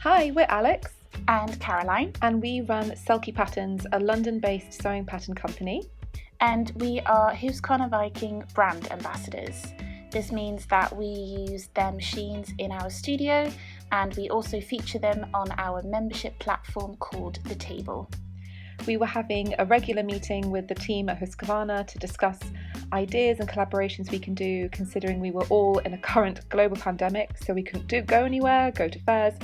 Hi, we're Alex and Caroline, and we run Selkie Patterns, a London-based sewing pattern company. And we are Husqvarna Viking brand ambassadors. This means that we use their machines in our studio and we also feature them on our membership platform called The Table. We were having a regular meeting with the team at Husqvarna to discuss ideas and collaborations we can do, considering we were all in a current global pandemic, so we couldn't go anywhere, go to fairs.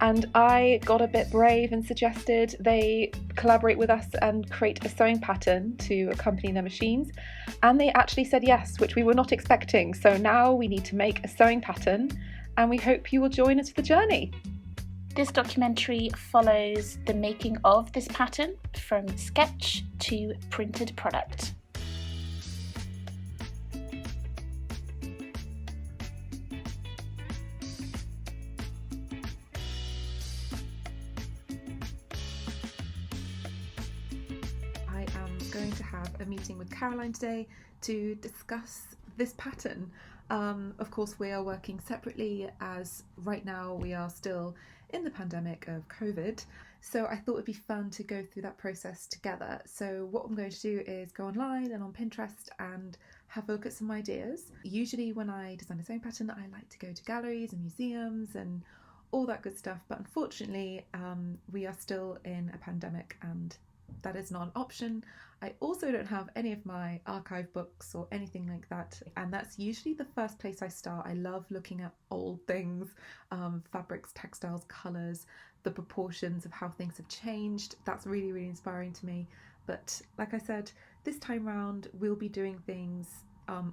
And I got a bit brave and suggested they collaborate with us and create a sewing pattern to accompany their machines. And they actually said yes, which we were not expecting. So now we need to make a sewing pattern, and we hope you will join us for the journey. This documentary follows the making of this pattern from sketch to printed product. I am going to have a meeting with Caroline today to discuss this pattern. Of course, we are working separately as right now we are still in the pandemic of COVID. So I thought it'd be fun to go through that process together. So what I'm going to do is go online and on Pinterest and have a look at some ideas. Usually when I design a sewing pattern, I like to go to galleries and museums and all that good stuff. But unfortunately, we are still in a pandemic and that is not an option. I also don't have any of my archive books or anything like that, and that's usually the first place I start. I love looking at old things, fabrics, textiles, colours, the proportions of how things have changed. That's really, really inspiring to me. But like I said, this time round we'll be doing things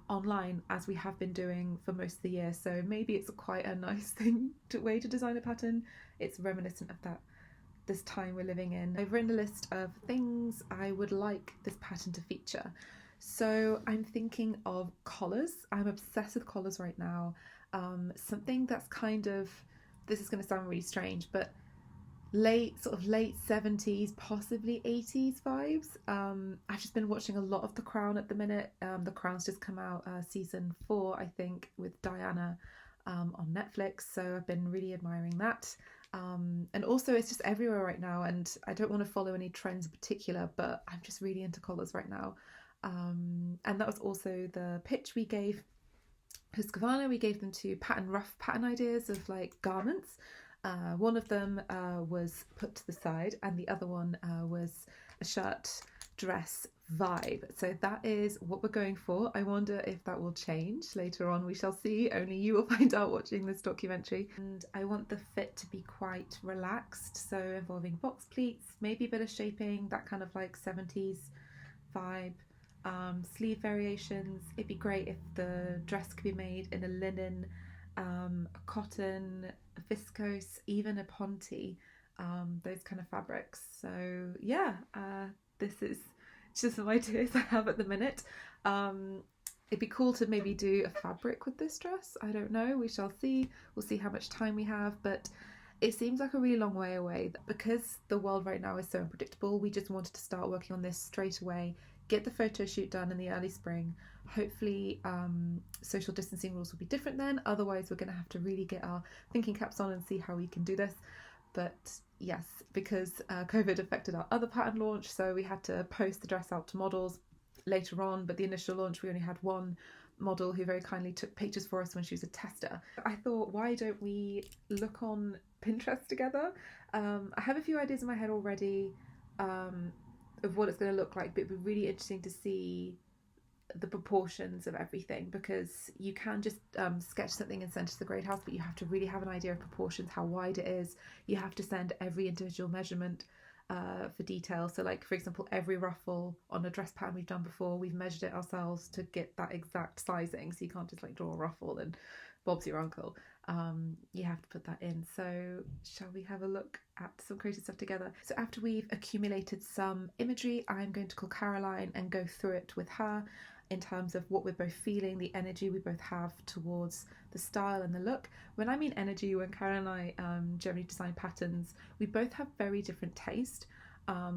online as we have been doing for most of the year, so maybe it's quite a nice way to design a pattern. It's reminiscent of this time we're living in. I've written a list of things I would like this pattern to feature. So I'm thinking of collars. I'm obsessed with collars right now. Something that's kind of, this is going to sound really strange, but late 70s, possibly 80s vibes. I've just been watching a lot of The Crown at the minute. The Crown's just come out, season 4, I think, with Diana on Netflix. So I've been really admiring that. And also it's just everywhere right now, and I don't want to follow any trends in particular, but I'm just really into collars right now. And that was also the pitch we gave Husqvarna. We gave them rough pattern ideas of like garments. One of them was put to the side and the other one was a shirt dress vibe. So that is what we're going for. I wonder if that will change later on. We shall see. Only you will find out watching this documentary. And I want the fit to be quite relaxed, so involving box pleats, maybe a bit of shaping, that kind of like 70s vibe. Sleeve variations. It'd be great if the dress could be made in a linen, a cotton, a viscose, even a ponte, those kind of fabrics. So yeah, this is just some ideas I have at the minute. It'd be cool to maybe do a fabric with this dress. I don't know, we shall see. We'll see how much time we have, but it seems like a really long way away. Because the world right now is so unpredictable, we just wanted to start working on this straight away, get the photo shoot done in the early spring. Hopefully social distancing rules will be different then, otherwise we're going to have to really get our thinking caps on and see how we can do this. But yes, because COVID affected our other pattern launch, so we had to post the dress out to models later on, but the initial launch we only had one model who very kindly took pictures for us when she was a tester. I thought, why don't we look on Pinterest together? I have a few ideas in my head already of what it's going to look like, but it'd be really interesting to see the proportions of everything, because you can just sketch something and send to the grade house, but you have to really have an idea of proportions, how wide it is. You have to send every individual measurement for detail. So like, for example, every ruffle on a dress pattern we've done before, we've measured it ourselves to get that exact sizing, so you can't just like draw a ruffle and Bob's your uncle. You have to put that in. So shall we have a look at some creative stuff together? So after we've accumulated some imagery, I'm going to call Caroline and go through it with her in terms of what we're both feeling, the energy we both have towards the style and the look. When I mean energy, when Karen and I generally design patterns, we both have very different taste,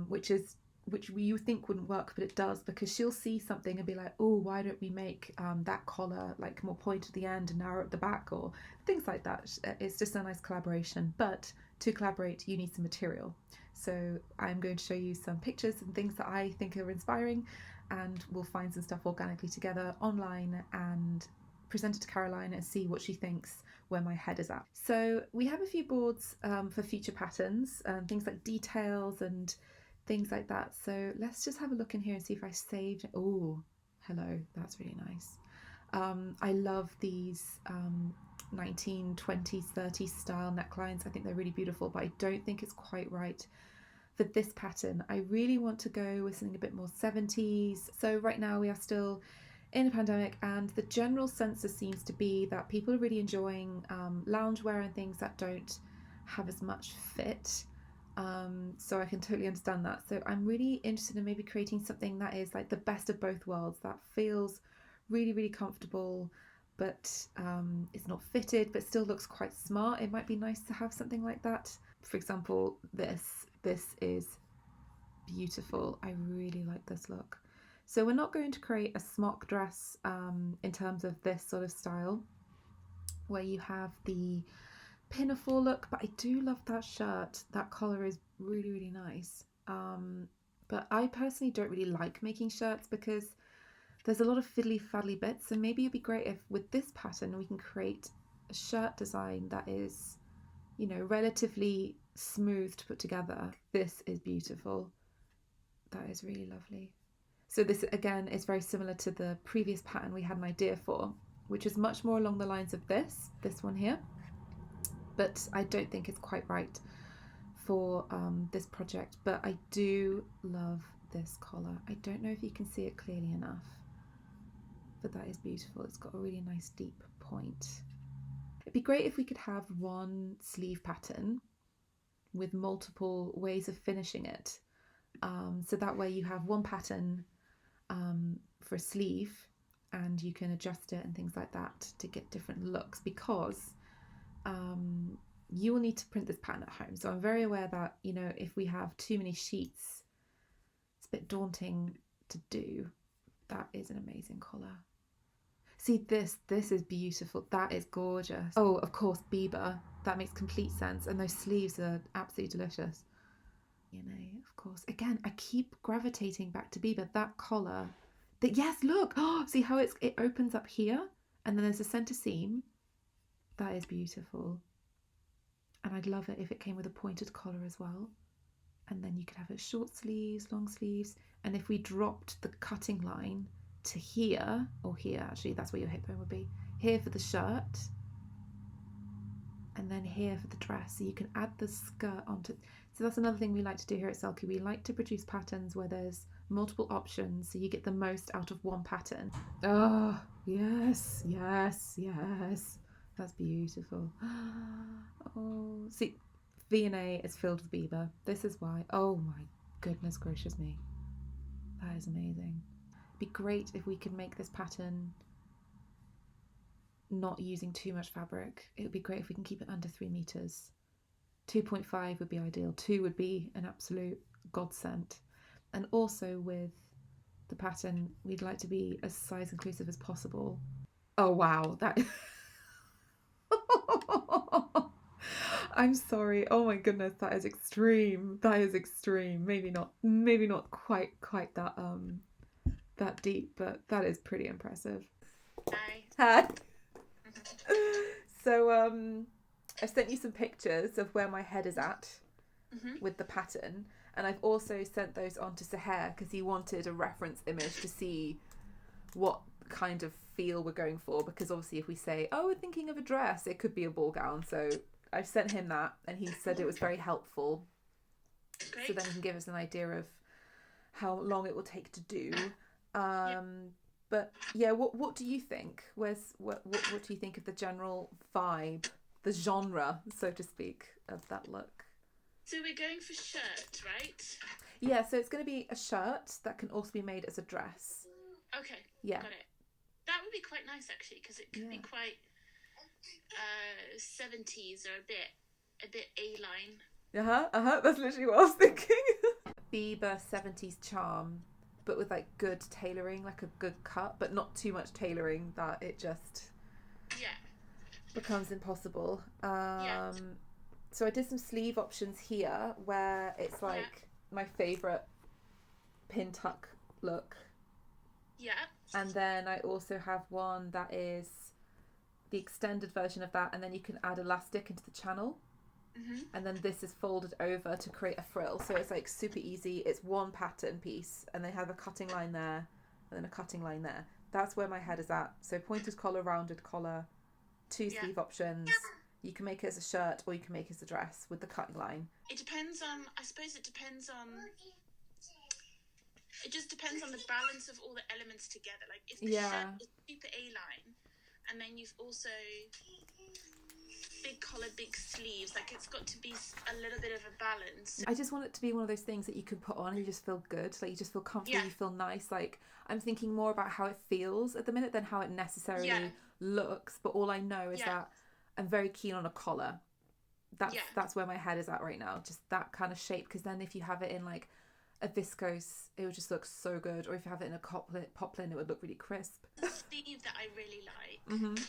which is which you think wouldn't work, but it does, because she'll see something and be like, oh, why don't we make that collar like more pointed at the end and narrow at the back, or things like that. It's just a nice collaboration. But to collaborate, you need some material. So I'm going to show you some pictures and things that I think are inspiring, and we'll find some stuff organically together online and present it to Caroline and see what she thinks where my head is at. So we have a few boards for future patterns, things like details and things like that. So let's just have a look in here and see if I saved. Oh, hello, that's really nice. I love these 1920s, 30s style necklines. I think they're really beautiful, but I don't think it's quite right for this pattern. I really want to go with something a bit more 70s. So right now we are still in a pandemic, and the general census seems to be that people are really enjoying loungewear and things that don't have as much fit. So I can totally understand that. So I'm really interested in maybe creating something that is like the best of both worlds, that feels really, really comfortable, but it's not fitted, but still looks quite smart. It might be nice to have something like that. For example, this is beautiful. I really like this look. So we're not going to create a smock dress in terms of this sort of style where you have the pinafore look, but I do love that shirt. That collar is really, really nice. But I personally don't really like making shirts because there's a lot of fiddly faddly bits, so maybe it'd be great if with this pattern we can create a shirt design that is, you know, relatively smooth to put together. This is beautiful. That is really lovely. So this again is very similar to the previous pattern we had an idea for, which is much more along the lines of this one here, but I don't think it's quite right for this project. But I do love this collar. I don't know if you can see it clearly enough, but that is beautiful. It's got a really nice deep point. It'd be great if we could have one sleeve pattern with multiple ways of finishing it. So that way you have one pattern for a sleeve and you can adjust it and things like that to get different looks, because you will need to print this pattern at home. So I'm very aware that, you know, if we have too many sheets, it's a bit daunting to do. That is an amazing collar. See, this is beautiful. That is gorgeous. Oh, of course, Biba. That makes complete sense. And those sleeves are absolutely delicious. You know, of course. Again, I keep gravitating back to Biba. That collar. Yes, look. Oh, see how it opens up here, and then there's a center seam. That is beautiful. And I'd love it if it came with a pointed collar as well. And then you could have it short sleeves, long sleeves. And if we dropped the cutting line to here, or here, actually, that's where your hip bone would be. Here for the shirt, and then here for the dress. So you can add the skirt onto. So that's another thing we like to do here at Selkie. We like to produce patterns where there's multiple options, so you get the most out of one pattern. Oh, yes, yes, yes. That's beautiful. Oh, see, V&A is filled with Biba. This is why. Oh my goodness gracious me. That is amazing. It'd be great if we could make this pattern not using too much fabric. It would be great if we can keep it under 3 meters. 2.5 would be ideal. 2 would be an absolute godsend. And also with the pattern, we'd like to be as size inclusive as possible. Oh wow, that I'm sorry. Oh my goodness, that is extreme. That is extreme. Maybe not quite that that deep, but that is pretty impressive. Hi. So I've sent you some pictures of where my head is at with the pattern, and I've also sent those on to Sahar because he wanted a reference image to see what kind of feel we're going for, because obviously if we say, oh, we're thinking of a dress, it could be a ball gown. So I've sent him that, and he said it was very helpful. Great. So then he can give us an idea of how long it will take to do. But yeah, what do you think? What do you think of the general vibe, the genre, so to speak, of that look? So we're going for shirt, right? Yeah, so it's going to be a shirt that can also be made as a dress. Okay. Yeah. Got it. That would be quite nice actually, because it could be quite 70s or a bit A-line. That's literally what I was thinking. Bieber 70s charm, but with like good tailoring, like a good cut, but not too much tailoring that it just becomes impossible. So I did some sleeve options here where it's like my favourite pin tuck look. Yeah. And then I also have one that is the extended version of that, and then you can add elastic into the channel. And then this is folded over to create a frill. So it's like super easy. It's one pattern piece, and they have a cutting line there and then a cutting line there. That's where my head is at. So pointed collar, rounded collar, 2 sleeve options. You can make it as a shirt or you can make it as a dress with the cutting line. It depends on, I suppose it depends on, it just depends on the balance of all the elements together. Like if the shirt is super A-line, and then you've also big collar, big sleeves, like it's got to be a little bit of a balance. I just want it to be one of those things that you can put on and you just feel good, like you just feel comfortable, you feel nice. Like I'm thinking more about how it feels at the minute than how it necessarily looks, but all I know is that I'm very keen on a collar. That's where my head is at right now, just that kind of shape, because then if you have it in like a viscose, it would just look so good, or if you have it in a poplin, it would look really crisp. The sleeve that I really like,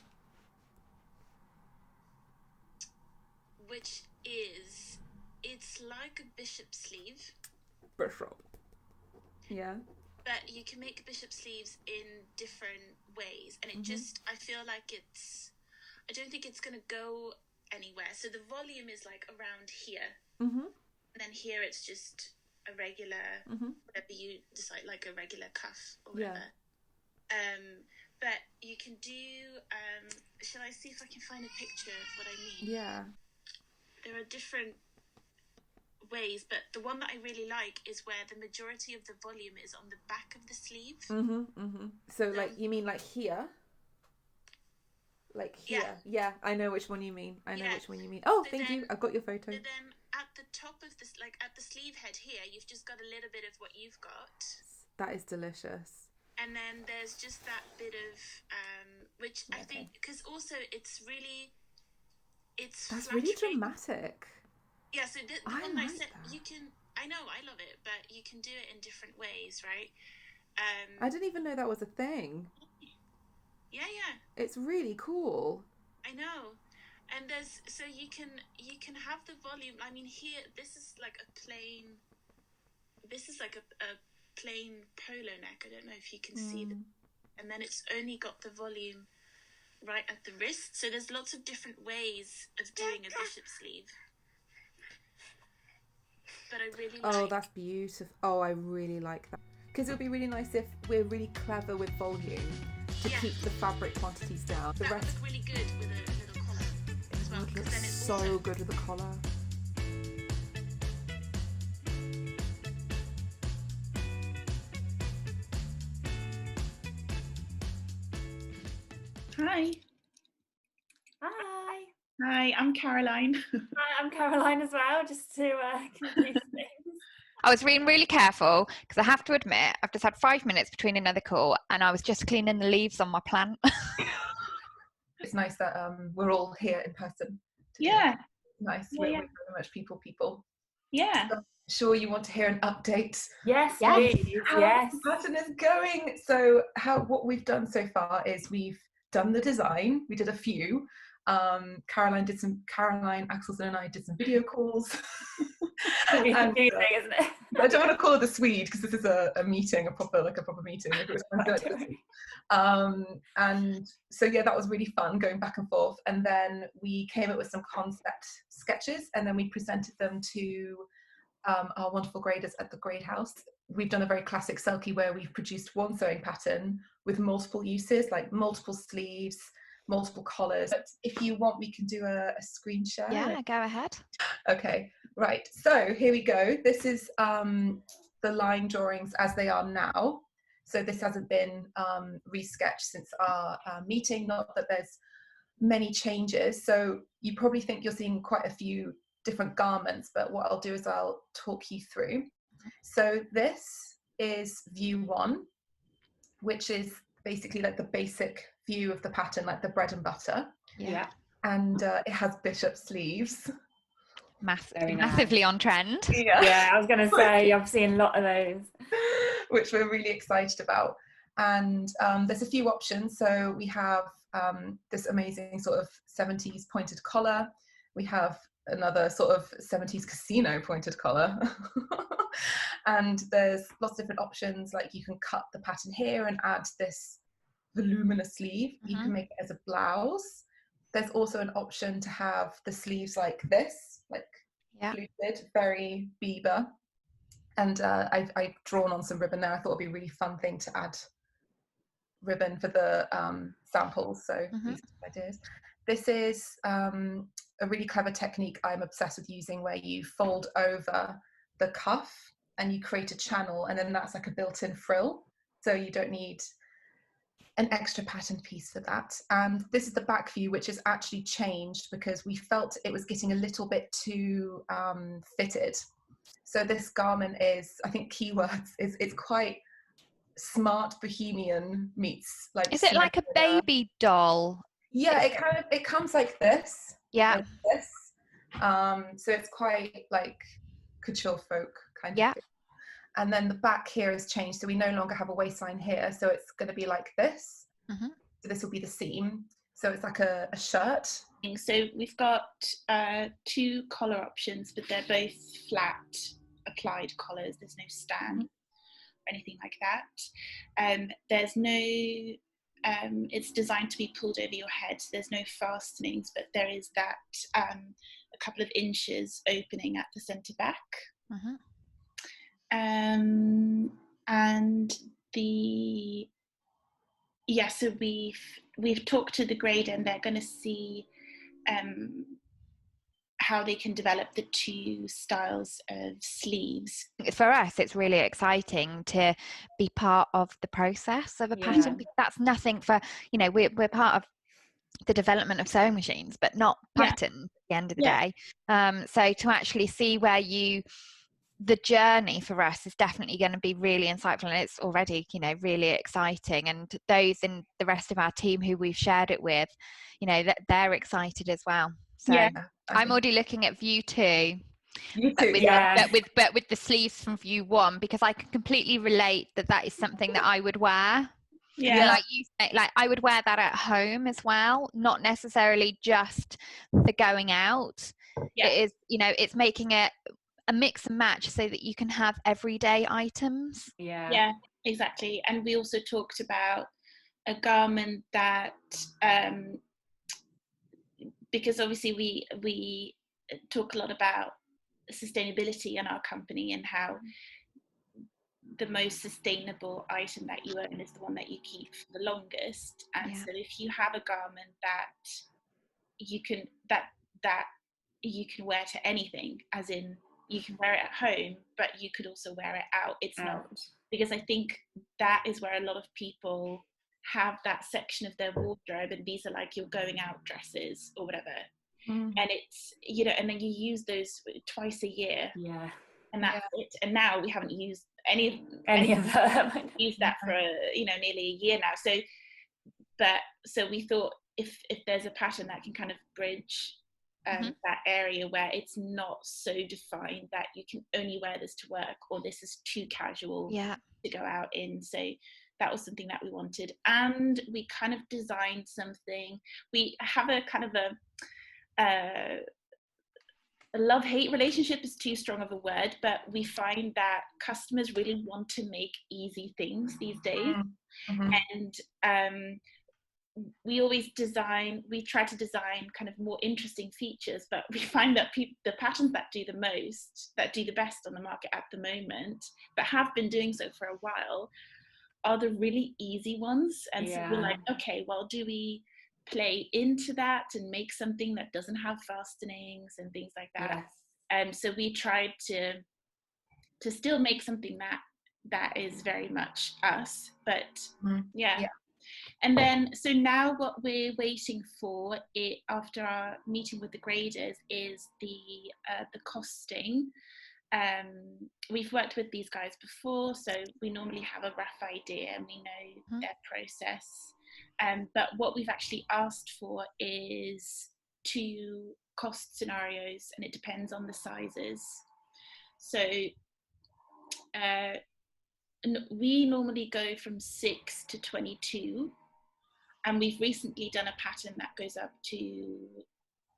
which is, it's like a bishop sleeve. Bishop. Yeah. But you can make bishop sleeves in different ways, and it just, I feel like I don't think it's going to go anywhere. So the volume is like around here, and then here it's just a regular, whatever you decide, like a regular cuff or whatever. But you can do, shall I see if I can find a picture of what I mean? Yeah. There are different ways, but the one that I really like is where the majority of the volume is on the back of the sleeve. So like, you mean like here? Like here? Yeah, I know which one you mean. Which one you mean. Oh, but thank you. I've got your photo. But then at the top of this, like at the sleeve head here, you've just got a little bit of what you've got. That is delicious. And then there's just that bit of, which I think, because also it's that's flattering. really dramatic. Yeah, so the one I said, you can, I know, I love it, but you can do it in different ways, right? I didn't even know that was a thing. Yeah. It's really cool. I know. And there's, so you can have the volume, I mean here, this is like a plain polo neck. I don't know if you can see that. And then it's only got the volume right at the wrist. So there's lots of different ways of doing a bishop sleeve. But I really like... Oh, that's beautiful. Oh, I really like that. Because it would be really nice if we're really clever with volume to keep the fabric quantities down. That would look really good with a little collar as well. It would look so good with a collar. Hi. Hi. Hi, I'm Caroline. Hi, I'm Caroline as well, just to confuse things. I was being really careful because I have to admit I've just had 5 minutes between another call and I was just cleaning the leaves on my plant. It's nice that we're all here in person today. Yeah. Nice. We're very much people. Yeah. So I'm sure you want to hear an update. Yes, please. Yes. How the pattern is going. So what we've done so far is we've done the design. We did a few. Caroline, Axelson and I did some video calls. It's confusing, isn't it? I don't want to call it the Swede because this is a meeting, a proper meeting. And so that was really fun going back and forth. And then we came up with some concept sketches, and then we presented them to our wonderful graders at the Grade House. We've done a very classic Selkie where we've produced one sewing pattern with multiple uses, like multiple sleeves, multiple collars. But if you want, we can do a screen share. Yeah, go ahead. Okay, right. So here we go. This is the line drawings as they are now. So this hasn't been resketched since our meeting, not that there's many changes. So you probably think you're seeing quite a few different garments, but what I'll do is I'll talk you through. So this is view 1, which is basically like the basic view of the pattern, like the bread and butter. Yeah. And it has bishop sleeves. Very nice. massively on trend. Yeah, I was going to say, I've seen a lot of those. Which we're really excited about. And there's a few options. So we have this amazing sort of 70s pointed collar. We have another sort of 70s casino pointed collar. And there's lots of different options, like you can cut the pattern here and add this voluminous sleeve. You can make it as a blouse. There's also an option to have the sleeves like this, like fluted, very Bieber. And I've drawn on some ribbon there. I thought it'd be a really fun thing to add ribbon for the samples. So these are ideas. This is a really clever technique I'm obsessed with using, where you fold over the cuff and you create a channel, and then that's like a built-in frill. So you don't need an extra pattern piece for that. And this is the back view, which is actually changed because we felt it was getting a little bit too fitted. So this garment is, I think keywords is, it's quite smart bohemian meets like. Is it like a baby doll? Yeah, it comes like this. Yeah. Like this. So it's quite like couture folk kind of thing. And then the back here has changed, so we no longer have a waistline here, so it's going to be like this. So this will be the seam. So it's like a shirt. So we've got 2 collar options, but they're both flat applied collars. There's no stand or anything like that. There's no, it's designed to be pulled over your head. So there's no fastenings, but there is that a couple of inches opening at the centre back. And so we've talked to the grader, and they're going to see how they can develop the 2 styles of sleeves. For us, it's really exciting to be part of the process of a pattern, because that's nothing for, we're part of the development of sewing machines, but not pattern at the end of the day. So to actually see where the journey for us is definitely going to be really insightful, and it's already really exciting, and those in the rest of our team who we've shared it with, that they're excited as well. So I'm already looking at view 2, but with the sleeves from view 1, because I can completely relate that is something that I would wear. Like you say, like I would wear that at home as well, not necessarily just for going out. It is, it's making it a mix and match so that you can have everyday items. Yeah, exactly. And we also talked about a garment that because obviously we talk a lot about sustainability in our company, and how the most sustainable item that you own is the one that you keep for the longest. And so if you have a garment that you can wear to anything, as in you can wear it at home, but you could also wear it out. It's not, because I think that is where a lot of people have that section of their wardrobe, and these are like your going out dresses or whatever. And it's, and then you use those twice a year. And that's it. And now we haven't used any of them. Used that for nearly a year now. So we thought if there's a pattern that can kind of bridge that area where it's not so defined that you can only wear this to work, or this is too casual to go out in. So that was something that we wanted, and we kind of designed something. We have a kind of a love-hate relationship is too strong of a word, but we find that customers really want to make easy things these days. And we try to design kind of more interesting features, but we find that the patterns that do the best on the market at the moment, that have been doing so for a while, are the really easy ones. And so we're like, okay, well, do we play into that and make something that doesn't have fastenings and things like that? And so we tried to still make something that is very much us, but And then, so now what we're waiting for after our meeting with the graders is the costing. We've worked with these guys before, so we normally have a rough idea and we know their process. But what we've actually asked for is two cost scenarios, and it depends on the sizes. So we normally go from 6 to 22, and we've recently done a pattern that goes up to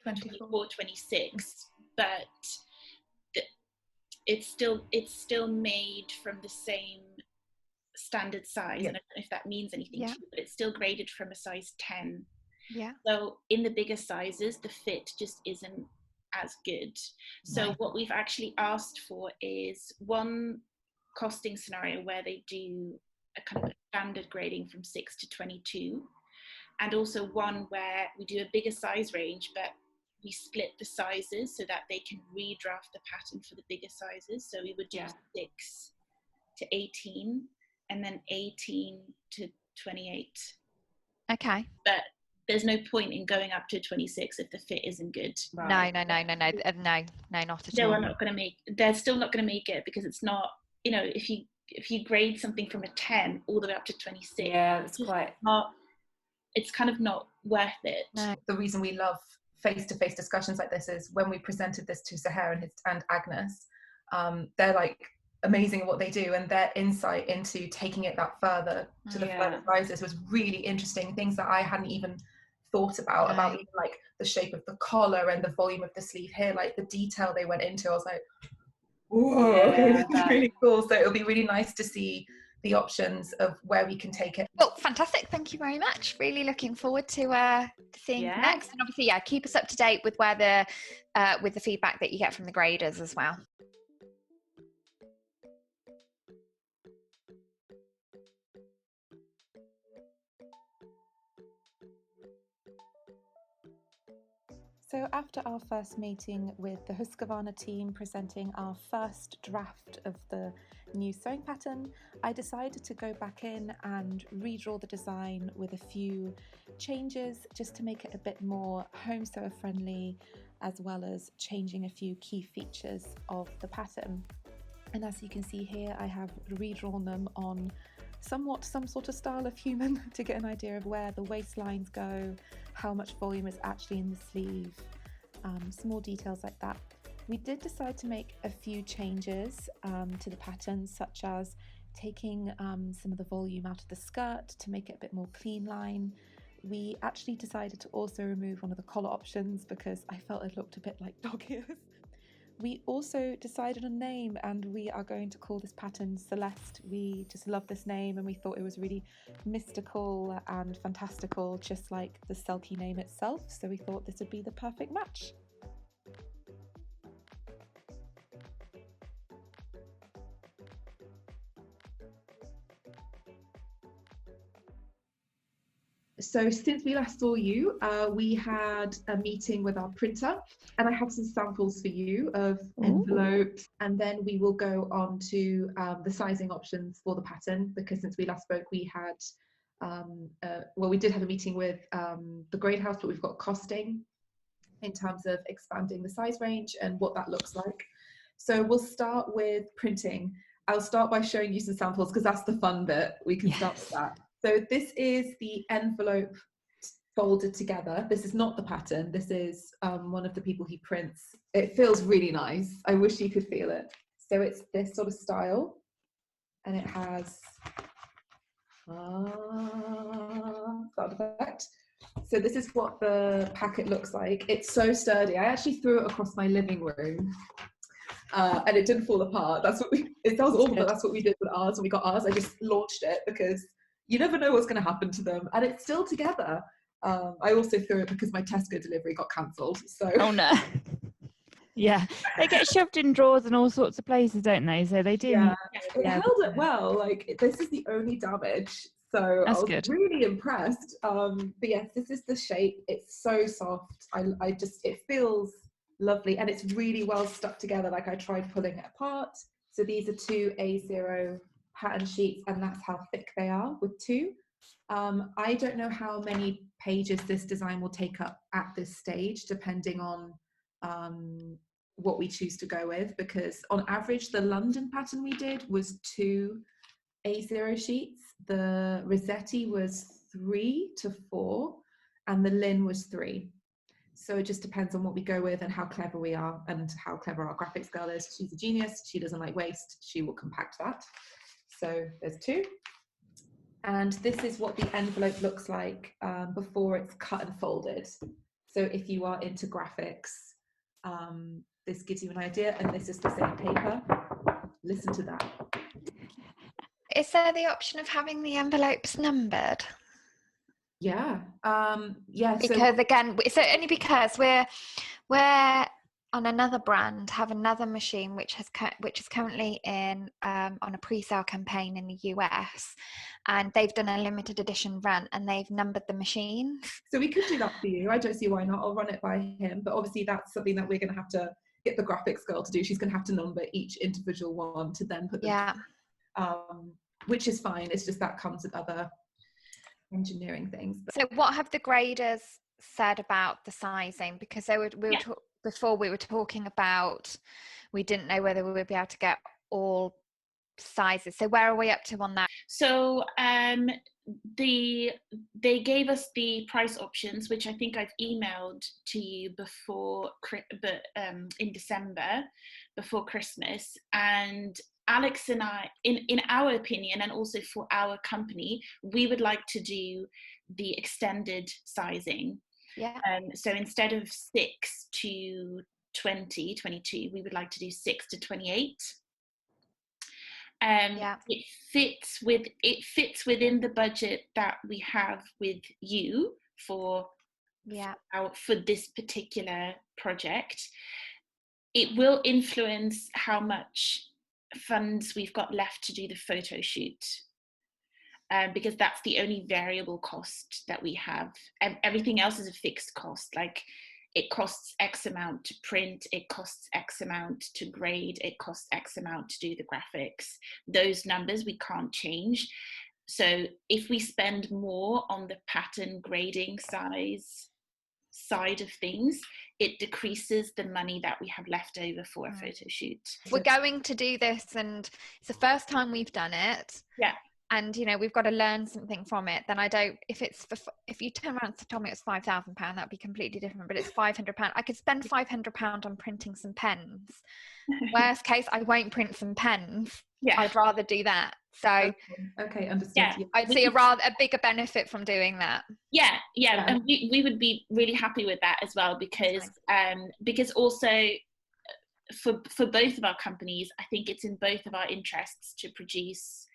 24, 26, but it's still made from the same standard size. And I don't know if that means anything to you, but it's still graded from a size 10. So in the bigger sizes, the fit just isn't as good. So what we've actually asked for is one costing scenario where they do a kind of standard grading from 6 to 22, and also one where we do a bigger size range, but we split the sizes so that they can redraft the pattern for the bigger sizes. So we would do 6 to 18 and then 18 to 28. Okay. But there's no point in going up to 26 if the fit isn't good. Right. No, not at all. They're still not going to make it, because it's not, if you grade something from a 10 all the way up to 26, it's kind of not worth it. No. The reason we love face-to-face discussions like this is when we presented this to Sahar and Agnes, they're like amazing at what they do, and their insight into taking it that further to the further sizes was really interesting. Things that I hadn't even thought about even like the shape of the collar and the volume of the sleeve here, like the detail they went into. I was like, whoa, okay, this is really cool. So it'll be really nice to see the options of where we can take it. Well, fantastic. Thank you very much. Really looking forward to seeing next. And obviously, keep us up to date with where with the feedback that you get from the graders as well. So after our first meeting with the Husqvarna team presenting our first draft of the new sewing pattern, I decided to go back in and redraw the design with a few changes just to make it a bit more home sewer friendly, as well as changing a few key features of the pattern. And as you can see here, I have redrawn them on somewhat some sort of style of human to get an idea of where the waistlines go, how much volume is actually in the sleeve, small details like that. We did decide to make a few changes to the pattern, such as taking some of the volume out of the skirt to make it a bit more clean line. We actually decided to also remove one of the collar options because I felt it looked a bit like dog ears. We also decided on a name, and we are going to call this pattern Celeste. We just love this name, and we thought it was really mystical and fantastical, just like the Selkie name itself. So we thought this would be the perfect match. So since we last saw you, we had a meeting with our printer, and I have some samples for you of envelopes, and then we will go on to the sizing options for the pattern, because since we last spoke we had, we did have a meeting with the grade house, but we've got costing in terms of expanding the size range and what that looks like. So we'll start with printing. I'll start by showing you some samples because that's the fun bit. We can start with that. So this is the envelope folded together. This is not the pattern. This is one of the people he prints. It feels really nice. I wish you could feel it. So it's this sort of style, and it has sound effect. So this is what the packet looks like. It's so sturdy. I actually threw it across my living room. And it didn't fall apart. It sounds awful, but that's what we did with ours. When we got ours, I just launched it because you never know what's going to happen to them, and it's still together. I also threw it because my Tesco delivery got cancelled. So oh no. Yeah, they get shoved in drawers and all sorts of places, don't they? So they do. Yeah, it held it well. Like, this is the only damage, so that's I was good. really impressed. But yes, this is the shape. It's so soft. It feels lovely, and it's really well stuck together. Like, I tried pulling it apart. So these are 2 A0 pattern sheets, and that's how thick they are with 2. I don't know how many pages this design will take up at this stage, depending on what we choose to go with, because on average the London pattern we did was 2 A0 sheets, the Rossetti was 3 to 4, and the Lynn was 3. So it just depends on what we go with and how clever we are and how clever our graphics girl is. She's a genius. She doesn't like waste. She will compact that. So there's 2. And this is what the envelope looks like before it's cut and folded. So if you are into graphics, this gives you an idea. And this is the same paper. Listen to that. Is there the option of having the envelopes numbered? Yeah. Yeah. Because again, so only because we're on another brand, have another machine which is currently in on a pre-sale campaign in the US, and they've done a limited edition run and they've numbered the machines. So we could do that for you. I don't see why not. I'll run it by him, but obviously that's something that we're going to have to get the graphics girl to do. She's going to have to number each individual one to then put them. Which is fine. It's just that comes with other engineering things. So what have the graders said about the sizing? Because before we were talking about, we didn't know whether we would be able to get all sizes. So where are we up to on that? So they gave us the price options, which I think I've emailed to you before, but in December, before Christmas. And Alex and I, in our opinion, and also for our company, we would like to do the extended sizing. Yeah. So instead of 6 to 20, 22, we would like to do 6 to 28. It fits within the budget that we have with you for this particular project. It will influence how much funds we've got left to do the photo shoot, because that's the only variable cost that we have. Everything else is a fixed cost. Like, it costs X amount to print, it costs X amount to grade, it costs X amount to do the graphics. Those numbers we can't change. So if we spend more on the pattern grading side of things, it decreases the money that we have left over for a photo shoot. We're going to do this, and it's the first time we've done it. Yeah. And we've got to learn something from it. Then if you turn around and told me it's £5,000, that'd be completely different. But it's £500. I could spend £500 on printing some pens. Worst case, I won't print some pens. Yeah. I'd rather do that. So okay, understood. Yeah, I'd see a bigger benefit from doing that. Yeah. And we would be really happy with that as well, because also for both of our companies, I think it's in both of our interests to produce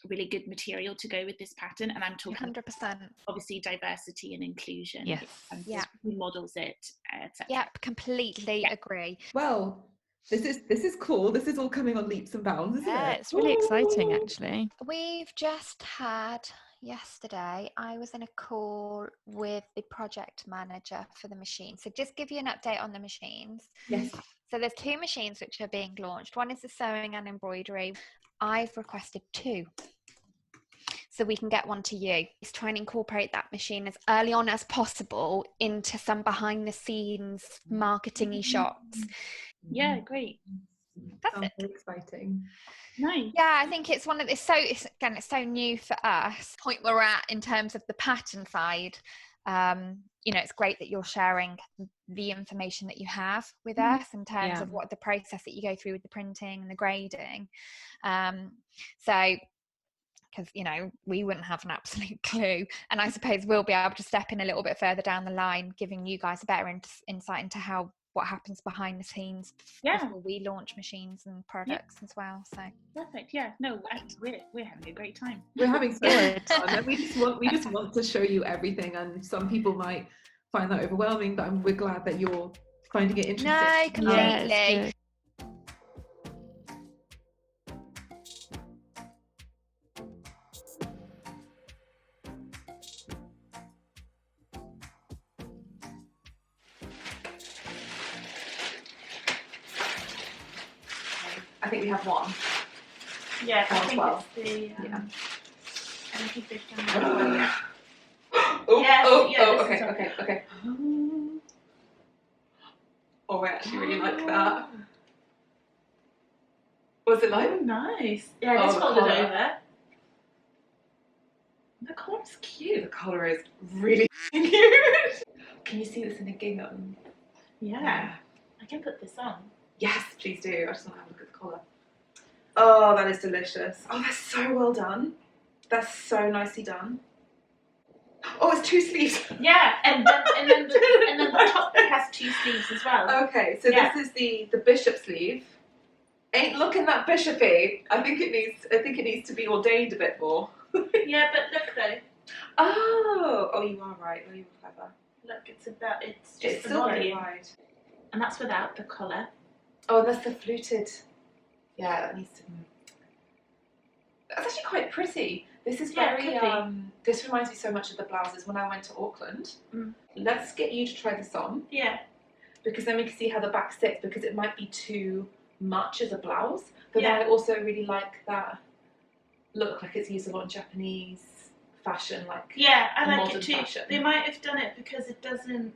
really good material to go with this pattern. And I'm talking 100%. Obviously diversity and inclusion. Yes. And who models it, etc. Yeah, completely agree. Well, this is cool. This is all coming on leaps and bounds, isn't it? It's really exciting, actually. We've just had yesterday, I was in a call with the project manager for the machine. So just give you an update on the machines. Yes. So there's 2 machines which are being launched. One is the sewing and embroidery. I've requested 2. So we can get one to you. He's trying to incorporate that machine as early on as possible into some behind the scenes marketing-y shots. Yeah, great. That's exciting. Nice. Yeah, I think it's it's so new for us. The point we're at in terms of the pattern side, it's great that you're sharing the information that you have with us in terms of what the process that you go through with the printing and the grading. So, because we wouldn't have an absolute clue, and I suppose we'll be able to step in a little bit further down the line, giving you guys a better insight into what happens behind the scenes before we launch machines and products as well. So perfect. Yeah, no, we're having a great time. We're having so much fun, and we just want to show you everything. And some people might find that overwhelming, but we're glad that you're finding it interesting. No, completely. I think we have one. Yeah, I think well. it's the. Yeah. I think they've done Okay. Oh, I actually really like that. Was it like? Oh, nice. Yeah, just fold it over. The collar's cute. The collar is really cute. Can you see this in a gingham? Yeah. I can put this on. Yes, please do. I just want to have a look at the collar. Oh, that is delicious. Oh, that's so well done. That's so nicely done. Oh, it's 2 sleeves. Yeah, and then the top has 2 sleeves as well. Okay, so this is the bishop sleeve. Ain't looking that bishopy. I think it needs to be ordained a bit more. Yeah, but look though. Oh, you are right. Oh, you were clever. Look, it's just It's the still very volume. wide. And that's without the collar. Oh, and that's the fluted. Yeah, that needs to. That's actually quite pretty. This is very. This reminds me so much of the blouses when I went to Auckland. Let's get you to try this on. Yeah. Because then we can see how the back sits. Because it might be too much as a blouse, but then I also really like that look. Like it's used a lot in Japanese fashion, like I like it too. Fashion. They might have done it because it doesn't.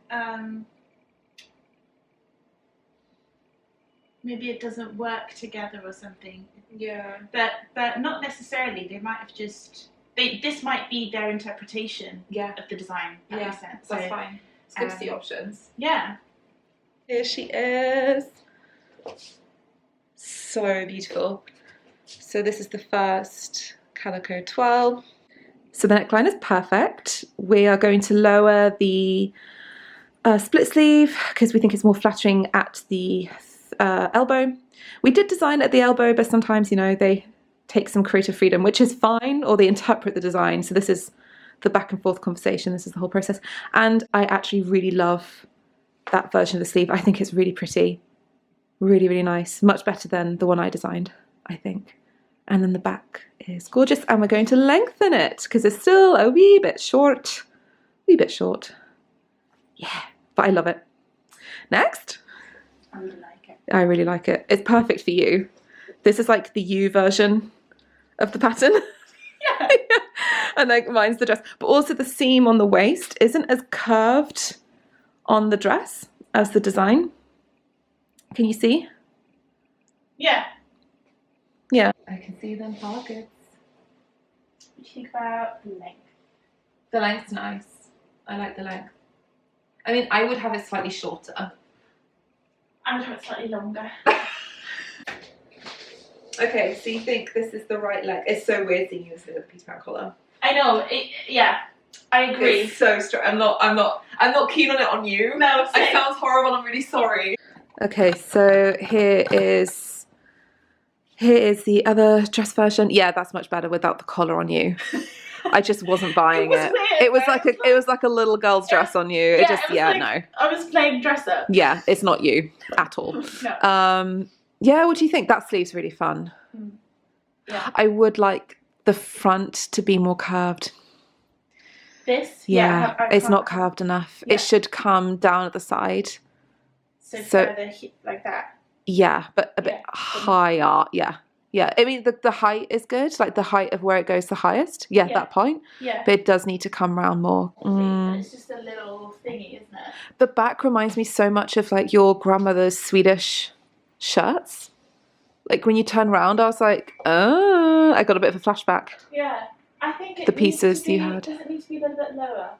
Maybe it doesn't work together or something. Yeah. But not necessarily. They might have just. This might be their interpretation of the design. That makes sense. That's fine. It's good to see options. Yeah. Here she is. So beautiful. So this is the first calico 12. So the neckline is perfect. We are going to lower the split sleeve because we think it's more flattering at the elbow. We did design at the elbow, but sometimes, you know, they take some creative freedom, which is fine, or they interpret the design. So this is the back and forth conversation. This is the whole process. And I actually really love that version of the sleeve. I think it's really pretty. Really, really nice. Much better than the one I designed, I think. And then the back is gorgeous. And we're going to lengthen it because it's still a wee bit short. Wee bit short. Yeah, but I love it. Next. I really like it. I really like it. It's perfect for you. This is like the you version of the pattern. Yeah. And like mine's the dress. But also the seam on the waist isn't as curved on the dress as the design. Can you see? Yeah. Yeah. I can see them pockets. What do you think about the length? The length's nice. I like the length. I mean, I would have it slightly shorter. I would have it slightly longer. Okay, so you think this is the right length? It's so weird seeing you with a Peter Pan collar. I know. I agree. It's so straight. I'm not keen on it on you. No, same. It sounds horrible. I'm really sorry. Okay, so here is the other dress version. Yeah, that's much better without the collar on you. I just wasn't buying it. Weird, it was like a little girl's dress on you. No. I was playing dress up. Yeah, it's not you at all. No. Yeah, what do you think? That sleeve's really fun. Yeah. I would like the front to be more curved. This? Yeah, I it's can't- not curved enough. Yeah. It should come down at the side. So further like that. Yeah, but a bit higher. Yeah. Yeah, I mean, the height is good, like the height of where it goes the highest. Yeah, that point. Yeah. But it does need to come round more. But it's just a little thingy, isn't it? The back reminds me so much of like your grandmother's Swedish shirts. Like when you turn around, I was like, oh, I got a bit of a flashback. Yeah. I think it The pieces needs to you be, had. Does it need to be a little bit lower?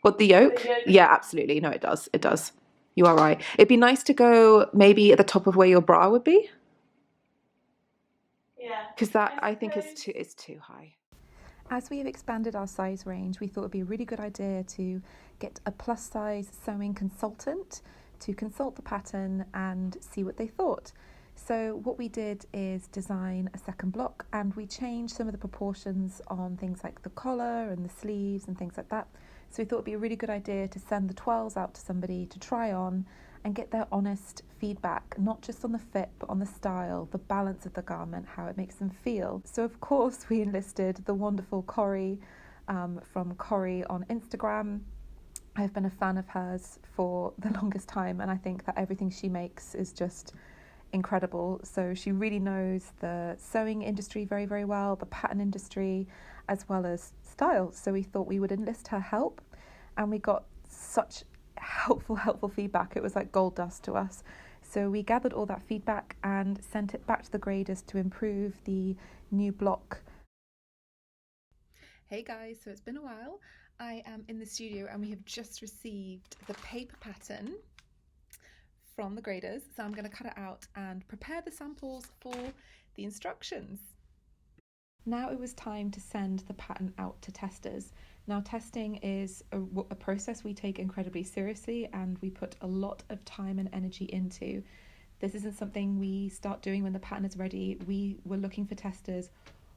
What, the yoke? The yoke. Yeah, absolutely. No, it does. It does. You are right. It'd be nice to go maybe at the top of where your bra would be. Yeah. Because that, I think, is too high. As we have expanded our size range, we thought it would be a really good idea to get a plus size sewing consultant to consult the pattern and see what they thought. So what we did is design a second block, and we changed some of the proportions on things like the collar and the sleeves and things like that. So we thought it'd be a really good idea to send the 12s out to somebody to try on and get their honest feedback, not just on the fit, but on the style, the balance of the garment, how it makes them feel. So of course we enlisted the wonderful Corrie from Corrie on Instagram. I've been a fan of hers for the longest time, and I think that everything she makes is just incredible. So she really knows the sewing industry very, very well, the pattern industry, as well as style. So we thought we would enlist her help, and we got such helpful feedback. It was like gold dust to us. So we gathered all that feedback and sent it back to the graders to improve the new block. Hey guys, so it's been a while. I am in the studio and we have just received the paper pattern from the graders, so I'm going to cut it out and prepare the samples for the instructions. Now it was time to send the pattern out to testers. Now testing is a process we take incredibly seriously and we put a lot of time and energy into. This isn't something we start doing when the pattern is ready. We were looking for testers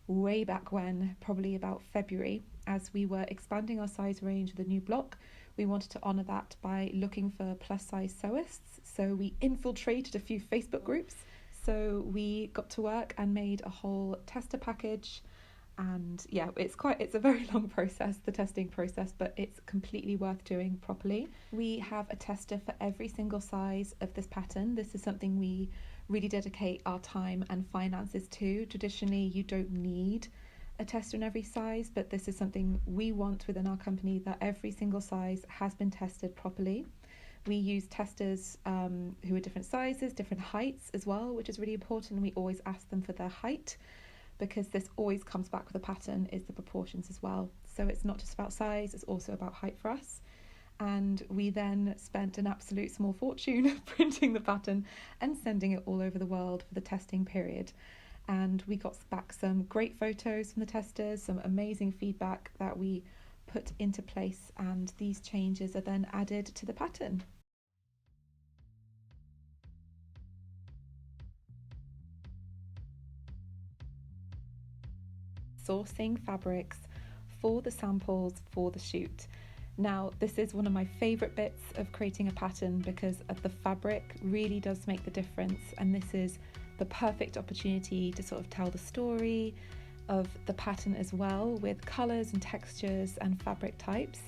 way back when, probably about February, as we were expanding our size range with a new block. We wanted to honour that by looking for plus size sewists, so we infiltrated a few Facebook groups. So we got to work and made a whole tester package, and yeah, it's a very long process, the testing process, but it's completely worth doing properly. We have a tester for every single size of this pattern. This is something we really dedicate our time and finances to. Traditionally, you don't need a tester in every size, but this is something we want within our company, that every single size has been tested properly. We use testers who are different sizes, different heights as well, which is really important. We always ask them for their height, because this always comes back with a pattern, is the proportions as well. So it's not just about size, it's also about height for us. And we then spent an absolute small fortune printing the pattern and sending it all over the world for the testing period. And we got back some great photos from the testers, some amazing feedback that we put into place, and these changes are then added to the pattern. Sourcing fabrics for the samples for the shoot. Now, this is one of my favourite bits of creating a pattern, because the fabric really does make the difference, and this is the perfect opportunity to sort of tell the story of the pattern as well, with colours and textures and fabric types.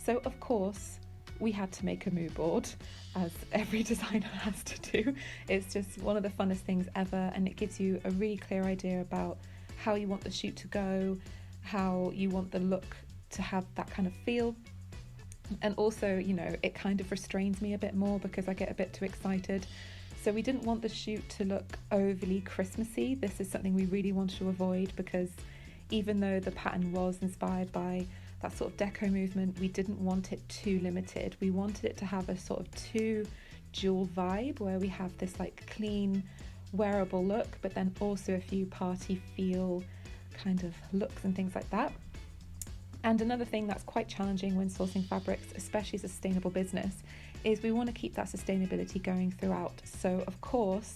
So of course we had to make a mood board, as every designer has to do. It's just one of the funnest things ever, and it gives you a really clear idea about how you want the shoot to go, how you want the look to have that kind of feel. And also, you know, it kind of restrains me a bit more because I get a bit too excited. So we didn't want the shoot to look overly Christmassy. This is something we really wanted to avoid, because even though the pattern was inspired by that sort of deco movement, we didn't want it too limited. We wanted it to have a sort of two dual vibe, where we have this like clean wearable look, but then also a few party feel kind of looks and things like that. And another thing that's quite challenging when sourcing fabrics, especially as a sustainable business, is we want to keep that sustainability going throughout. So of course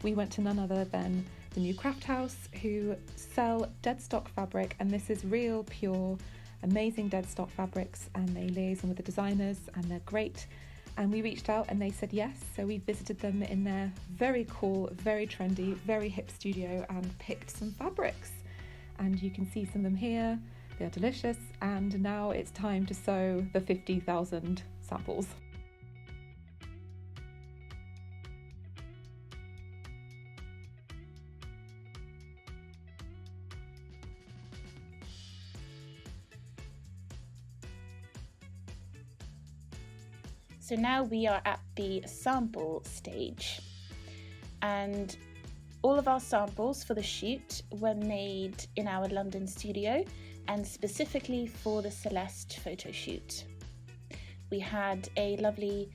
we went to none other than the new Craft House, who sell dead stock fabric, and this is real, pure, amazing dead stock fabrics, and they liaison with the designers and they're great. And we reached out and they said yes, so we visited them in their very cool, very trendy, very hip studio and picked some fabrics. And you can see some of them here. They're delicious, and now it's time to sew the 50,000 samples. So now we are at the sample stage, and all of our samples for the shoot were made in our London studio, and specifically for the Celeste photo shoot. We had a lovely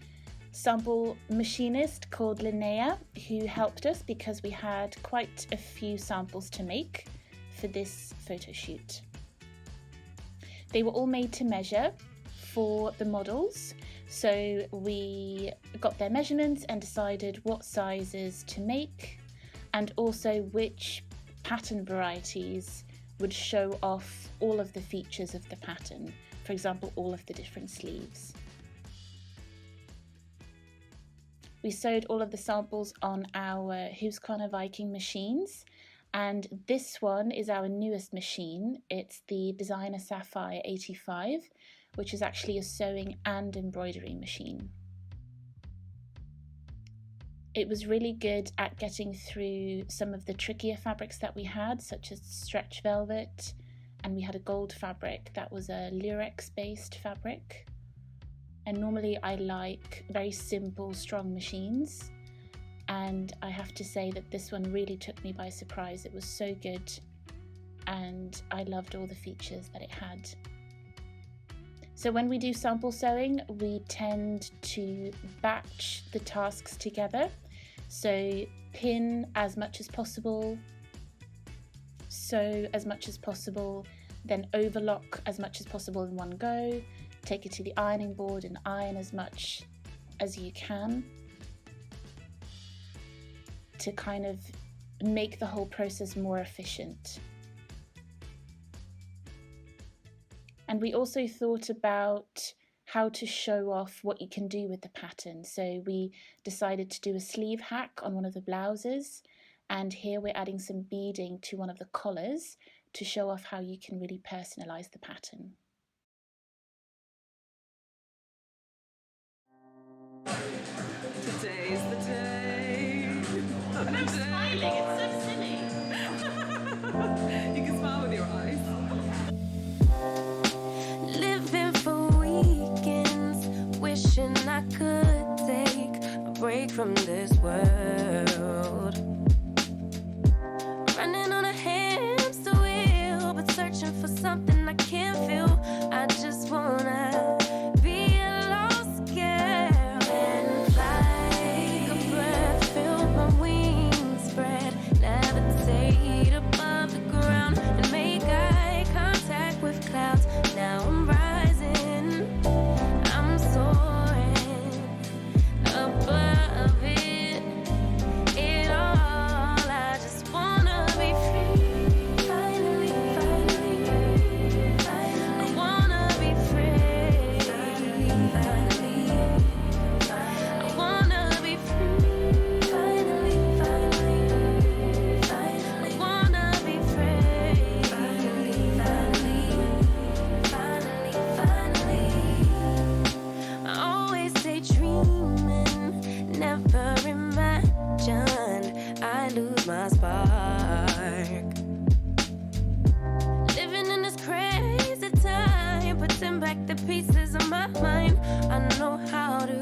sample machinist called Linnea who helped us, because we had quite a few samples to make for this photo shoot. They were all made to measure for the models, so we got their measurements and decided what sizes to make, and also which pattern varieties would show off all of the features of the pattern, for example all of the different sleeves. We sewed all of the samples on our Husqvarna Viking machines, and this one is our newest machine. It's the Designer Sapphire 85, which is actually a sewing and embroidery machine. It was really good at getting through some of the trickier fabrics that we had, such as stretch velvet, and we had a gold fabric that was a lurex based fabric. And normally I like very simple, strong machines, and I have to say that this one really took me by surprise. It was so good, and I loved all the features that it had. So when we do sample sewing, we tend to batch the tasks together. So pin as much as possible, sew as much as possible, then overlock as much as possible in one go, take it to the ironing board and iron as much as you can to kind of make the whole process more efficient. And we also thought about how to show off what you can do with the pattern. So we decided to do a sleeve hack on one of the blouses, and here we're adding some beading to one of the collars to show off how you can really personalize the pattern. Today's the day. And I'm smiling, it's so silly. You can smile with your eyes. Living for weekends, wishing I could take a break from this world. Running on a hamster wheel, but searching for something I can't feel. I just wanna be a lost girl and fly. Take a breath, feel my wings spread, levitate above the ground and make eye contact with clouds. Now I'm rising, I'm soaring above it all. I just wanna be free. Finally, finally, finally. I wanna be free. Finally, I wanna be free. Finally, finally, finally. I wanna be free. Finally, finally, finally. I always daydreaming, never imagined I lose my spark. Living in this crazy time, putting back the pieces of my mind. I know how to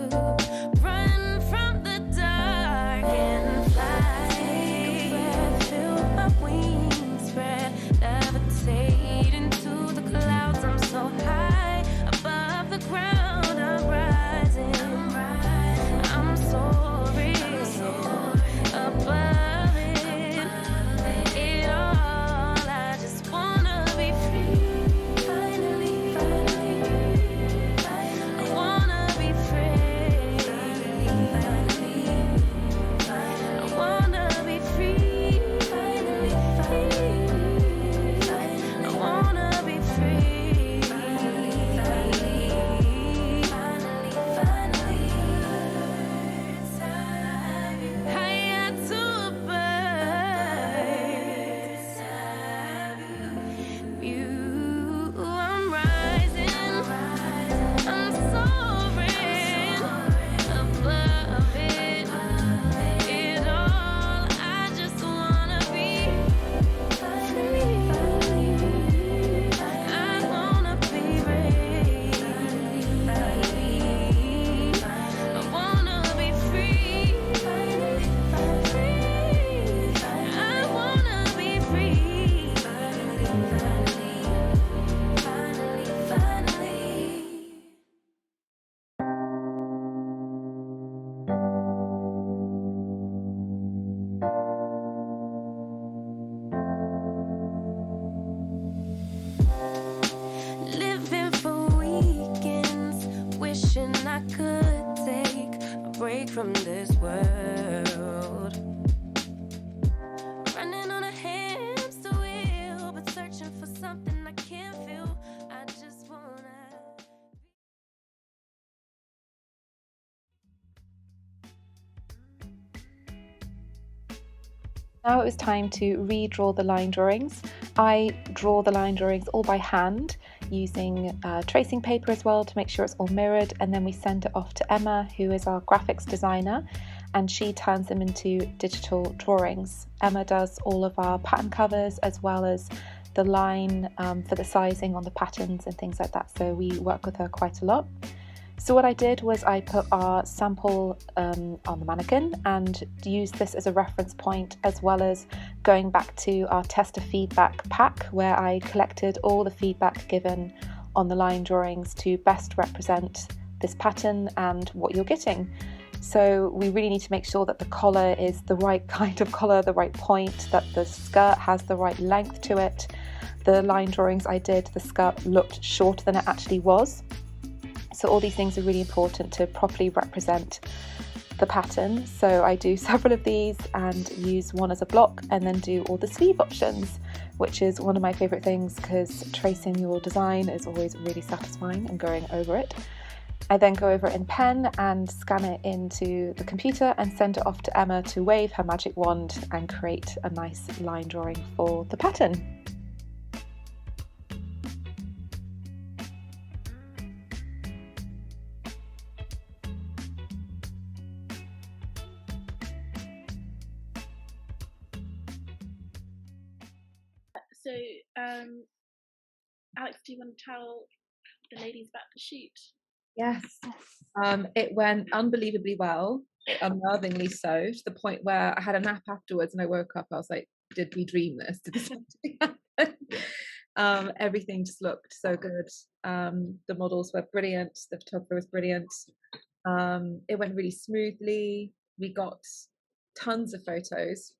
run from the dark and fly. Take a breath, feel my wings spread, levitate into the clouds. I'm so high above the ground. I'm rising, I'm soaring above it all. I just wanna be free. Finally, finally, finally. I wanna be free. Finally, finally. I wanna be free. Finally, finally, finally. I wanna be free. Finally, finally, finally, finally. Higher to a bird. You, I'm rising, I'm soaring above it all. I just wanna be free. I wanna be free. I wanna be free. I wanna be free. Finally. Living for weekends, wishing I could take a break from this world. Running on a hamster wheel, but searching for something I can't feel. I just wanna. Now it was time to redraw the line drawings. I draw the line drawings all by hand using tracing paper as well to make sure it's all mirrored, and then we send it off to Emma, who is our graphics designer, and she turns them into digital drawings. Emma does all of our pattern covers as well as the line for the sizing on the patterns and things like that, so we work with her quite a lot. So what I did was I put our sample on the mannequin and used this as a reference point, as well as going back to our tester feedback pack where I collected all the feedback given on the line drawings to best represent this pattern and what you're getting. So we really need to make sure that the collar is the right kind of collar, the right point, that the skirt has the right length to it. The line drawings I did, the skirt looked shorter than it actually was. So all these things are really important to properly represent the pattern. So I do several of these and use one as a block, and then do all the sleeve options, which is one of my favourite things because tracing your design is always really satisfying and going over it. I then go over it in pen and scan it into the computer and send it off to Emma to wave her magic wand and create a nice line drawing for the pattern. So, Alex, do you want to tell the ladies about the shoot? Yes. It went unbelievably well, unnervingly so, to the point where I had a nap afterwards and I woke up, I was like, did we dream this? Did this actually happen? Everything just looked so good. The models were brilliant, the photographer was brilliant. It went really smoothly. We got tons of photos,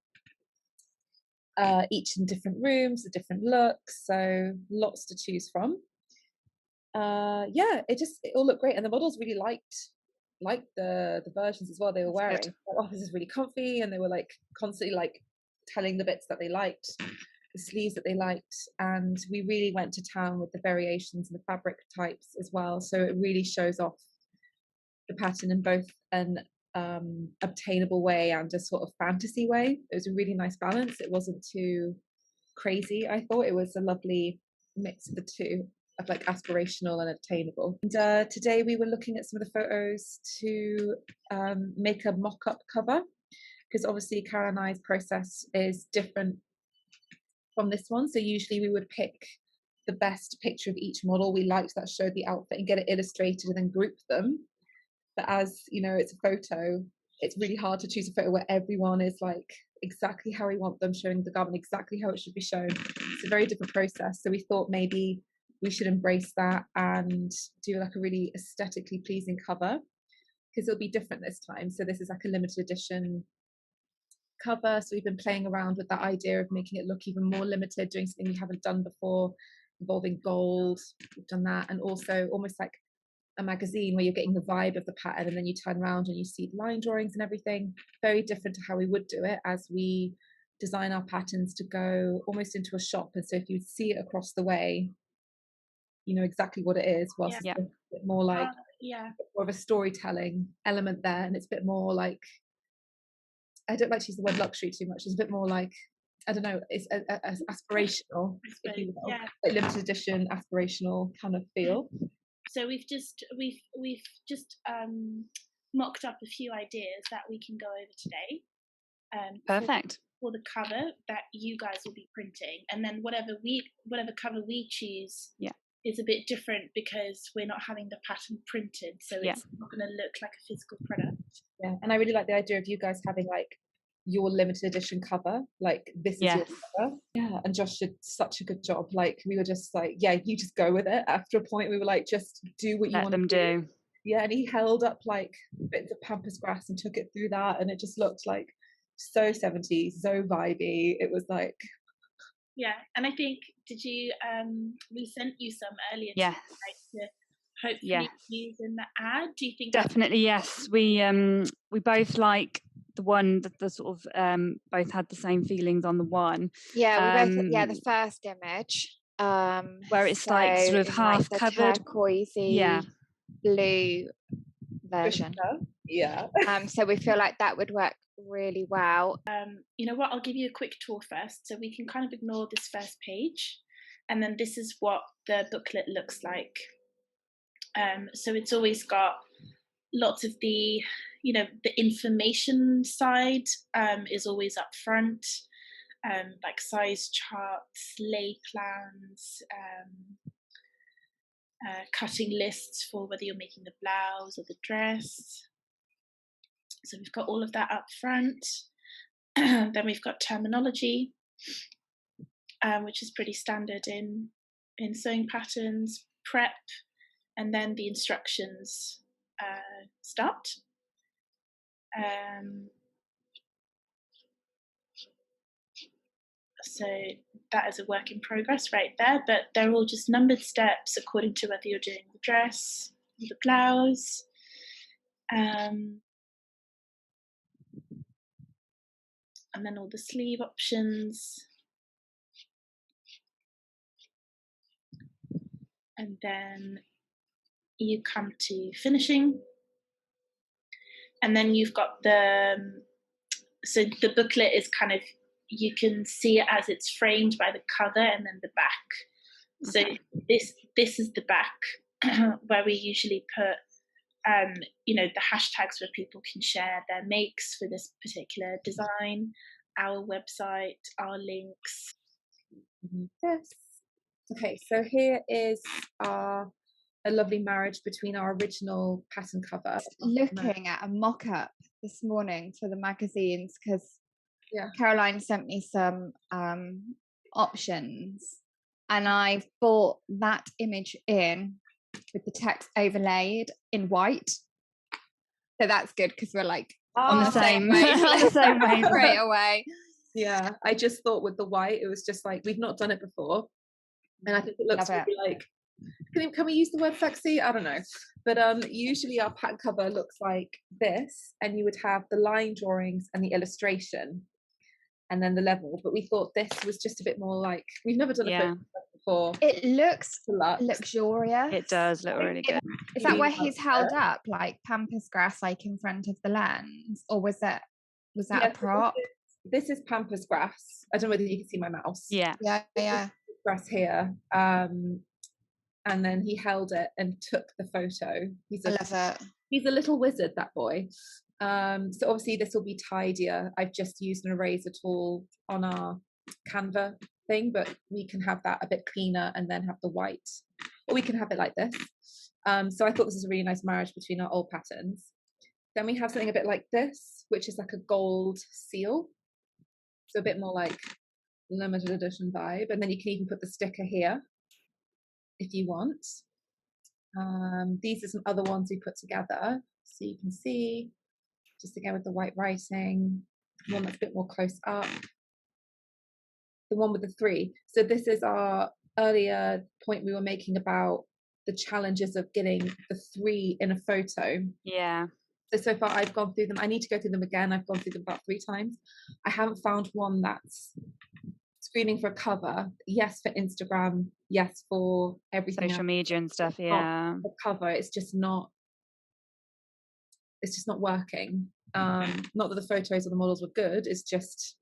each in different rooms, a different looks, so lots to choose from. It all looked great, and the models really liked the versions as well they were wearing. Like, oh, this is really comfy, and they were like constantly like telling the bits that they liked, the sleeves that they liked, and we really went to town with the variations and the fabric types as well. So it really shows off the pattern in both an obtainable way and a sort of fantasy way. It was a really nice balance. It wasn't too crazy. I thought it was a lovely mix of the two, of like aspirational and obtainable. And today we were looking at some of the photos to make a mock-up cover, because obviously Cara and I's process is different from this one. So usually we would pick the best picture of each model we liked that showed the outfit and get it illustrated and then group them. But as you know, it's a photo, it's really hard to choose a photo where everyone is like exactly how we want them, showing the garment exactly how it should be shown. It's a very different process. So we thought maybe we should embrace that and do like a really aesthetically pleasing cover, because it'll be different this time. So this is like a limited edition cover. So we've been playing around with that idea of making it look even more limited, doing something we haven't done before, involving gold. We've done that, and also almost like a magazine where you're getting the vibe of the pattern, and then you turn around and you see the line drawings and everything. Very different to how we would do it, as we design our patterns to go almost into a shop, and so if you see it across the way, you know exactly what it is, whilst it's a bit more like more of a storytelling element there, and it's a bit more like, I don't like to use the word luxury too much, it's a bit more like, I don't know, it's a aspirational, if you will, like limited edition aspirational kind of feel. So we've just mocked up a few ideas that we can go over today. Perfect. For the cover that you guys will be printing, and then whatever cover we choose is a bit different because we're not having the pattern printed, so it's not going to look like a physical product. Yeah, and I really like the idea of you guys having like your limited edition cover, like this is your cover. Yeah, and Josh did such a good job. Like we were just like, yeah, you just go with it. After a point we were like, just do what you want to do. Yeah, and he held up like bits of pampas grass and took it through that, and it just looked like so 70s, so vibey. It was like, yeah. And I think, did you we sent you some earlier yes to hopefully use in the ad? Do you think definitely yes, we both like the one that the sort of both had the same feelings on the one. We both, the first image where it's like sort of half like covered, turquoisey blue version. So we feel like that would work really well. You know what, I'll give you a quick tour first, so we can kind of ignore this first page, and then this is what the booklet looks like. So it's always got lots of the, you know, the information side is always up front, like size charts, lay plans, cutting lists for whether you're making the blouse or the dress. So we've got all of that up front. Then we've got terminology, which is pretty standard in sewing patterns. prep, and then the instructions start. So that is a work in progress right there, but they're all just numbered steps according to whether you're doing the dress, the blouse. And then all the sleeve options. And then you come to finishing. And then you've got so the booklet is kind of, you can see it as it's framed by the cover and then the back. So this is the back where we usually put, the hashtags where people can share their makes for this particular design, our website, our links. Yes. Okay, so here is a lovely marriage between our original pattern cover. Looking at a mock-up this morning for the magazines, because Caroline sent me some options, and I bought that image in with the text overlaid in white. So that's good, because we're like on the same way straight away. Yeah, I just thought with the white, it was just like, we've not done it before, and I think it looks really like, can we use the word sexy? I don't know, but usually our pattern cover looks like this, and you would have the line drawings and the illustration and then the level, but we thought this was just a bit more like, we've never done a photo before. It looks luxurious. It does look really good. Is that where he's held up like pampas grass, like in front of the lens, or was that a prop? This is pampas grass. I don't know whether you can see my mouse. Yeah. Grass here, and then he held it and took the photo. I love it. He's a little wizard, that boy. So obviously this will be tidier. I've just used an eraser tool on our Canva thing, but we can have that a bit cleaner and then have the white, or we can have it like this. So I thought this was a really nice marriage between our old patterns. Then we have something a bit like this, which is like a gold seal, so a bit more like limited edition vibe. And then you can even put the sticker here if you want. These are some other ones we put together, so you can see, just again with the white writing, one that's a bit more close up, the one with the 3. So this is our earlier point we were making about the challenges of getting the 3 in a photo. Yeah. So far I've gone through them. I need to go through them again. I've gone through them about 3 times. I haven't found one that's screaming for a cover. Yes, for Instagram. Yes, for everything. Social media and stuff. Yeah. The cover. It's just not working. Not that the photos or the models were good. It's just,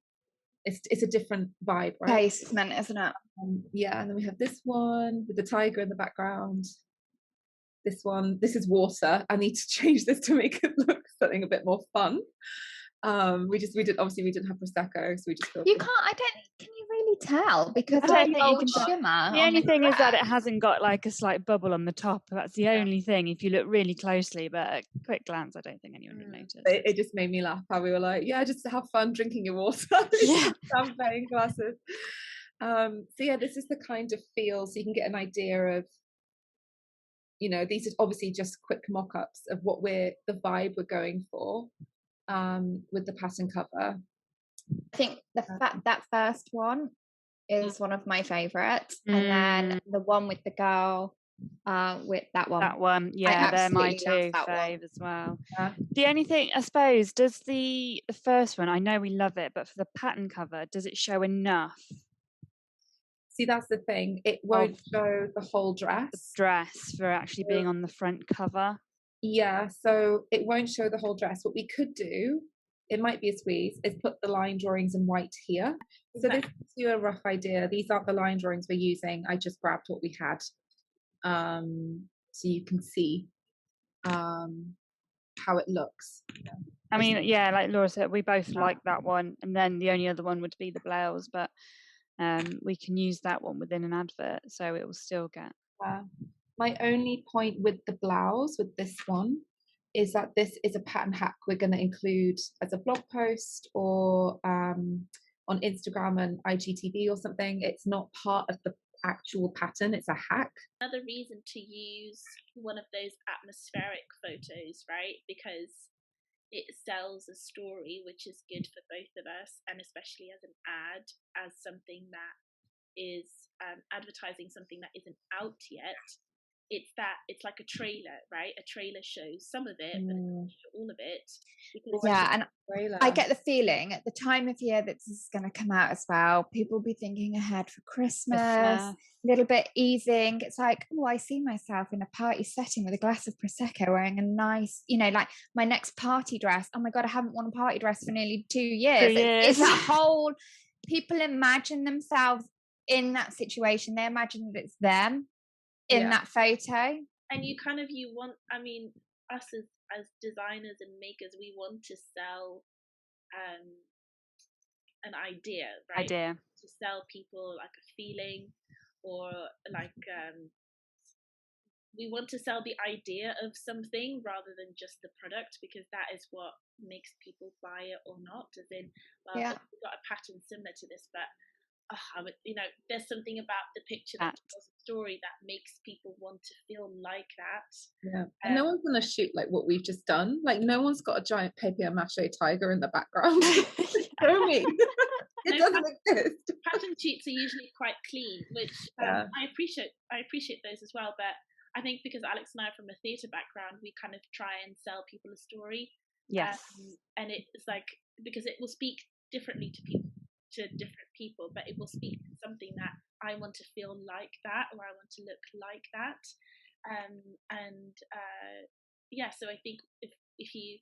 it's a different vibe, right? Placement, isn't it? Yeah. And then we have this one with the tiger in the background. This one, this is water. I need to change this to make it look something a bit more fun. We didn't have prosecco, so we just can you really tell, because I don't think gold you can shimmer. The only thing is that it hasn't got like a slight bubble on the top. That's the only thing if you look really closely, but at quick glance I don't think anyone would notice. It just made me laugh how we were like, just have fun drinking your water. Champagne glasses. So this is the kind of feel, so you can get an idea of, these are obviously just quick mock-ups of the vibe we're going for with the pattern cover. I think that first one is one of my favorites, and then the one with the girl with that one, they're my 2 fave as well. The only thing, I suppose, does the first one, I know we love it, but for the pattern cover, does it show enough? See, that's the thing. It won't show the whole dress. The dress for actually being on the front cover. Yeah, so it won't show the whole dress. What we could do, it might be a squeeze, is put the line drawings in white here. So this gives you a rough idea. These aren't the line drawings we're using. I just grabbed what we had. So you can see how it looks. I mean, like Laura said, we both like that one. And then the only other one would be the blouse, but we can use that one within an advert, so it will still get. My only point with the blouse, with this one, is that this is a pattern hack we're going to include as a blog post or on Instagram and IGTV or something. It's not part of the actual pattern, it's a hack. Another reason to use one of those atmospheric photos, right? Because it sells a story, which is good for both of us, and especially as an ad, as something that is advertising something that isn't out yet. It's like a trailer, right? A trailer shows some of it, but it doesn't show all of it. Yeah, and I get the feeling at the time of year that this is going to come out as well, people will be thinking ahead for Christmas, a little bit easing. It's like, oh, I see myself in a party setting with a glass of Prosecco wearing a nice, like my next party dress. Oh my God, I haven't worn a party dress for nearly 2 years. It's a whole, people imagine themselves in that situation. They imagine that it's them in that photo. And you want, us as designers and makers, we want to sell an idea, right? To sell people like a feeling, or like we want to sell the idea of something rather than just the product, because that is what makes people buy it or not. As in, we've got a pattern similar to this, but there's something about the picture that tells a story that makes people want to feel like that. Yeah, and no one's gonna shoot like what we've just done. Like, no one's got a giant papier-mâché tiger in the background. Show me. It doesn't exist. Pattern shoots are usually quite clean, which I appreciate those as well. But I think because Alex and I are from a theatre background, we kind of try and sell people a story. Yes. And it's like, because it will speak differently to different people, but it will speak to something that I want to feel like that, or I want to look like that. So I think if you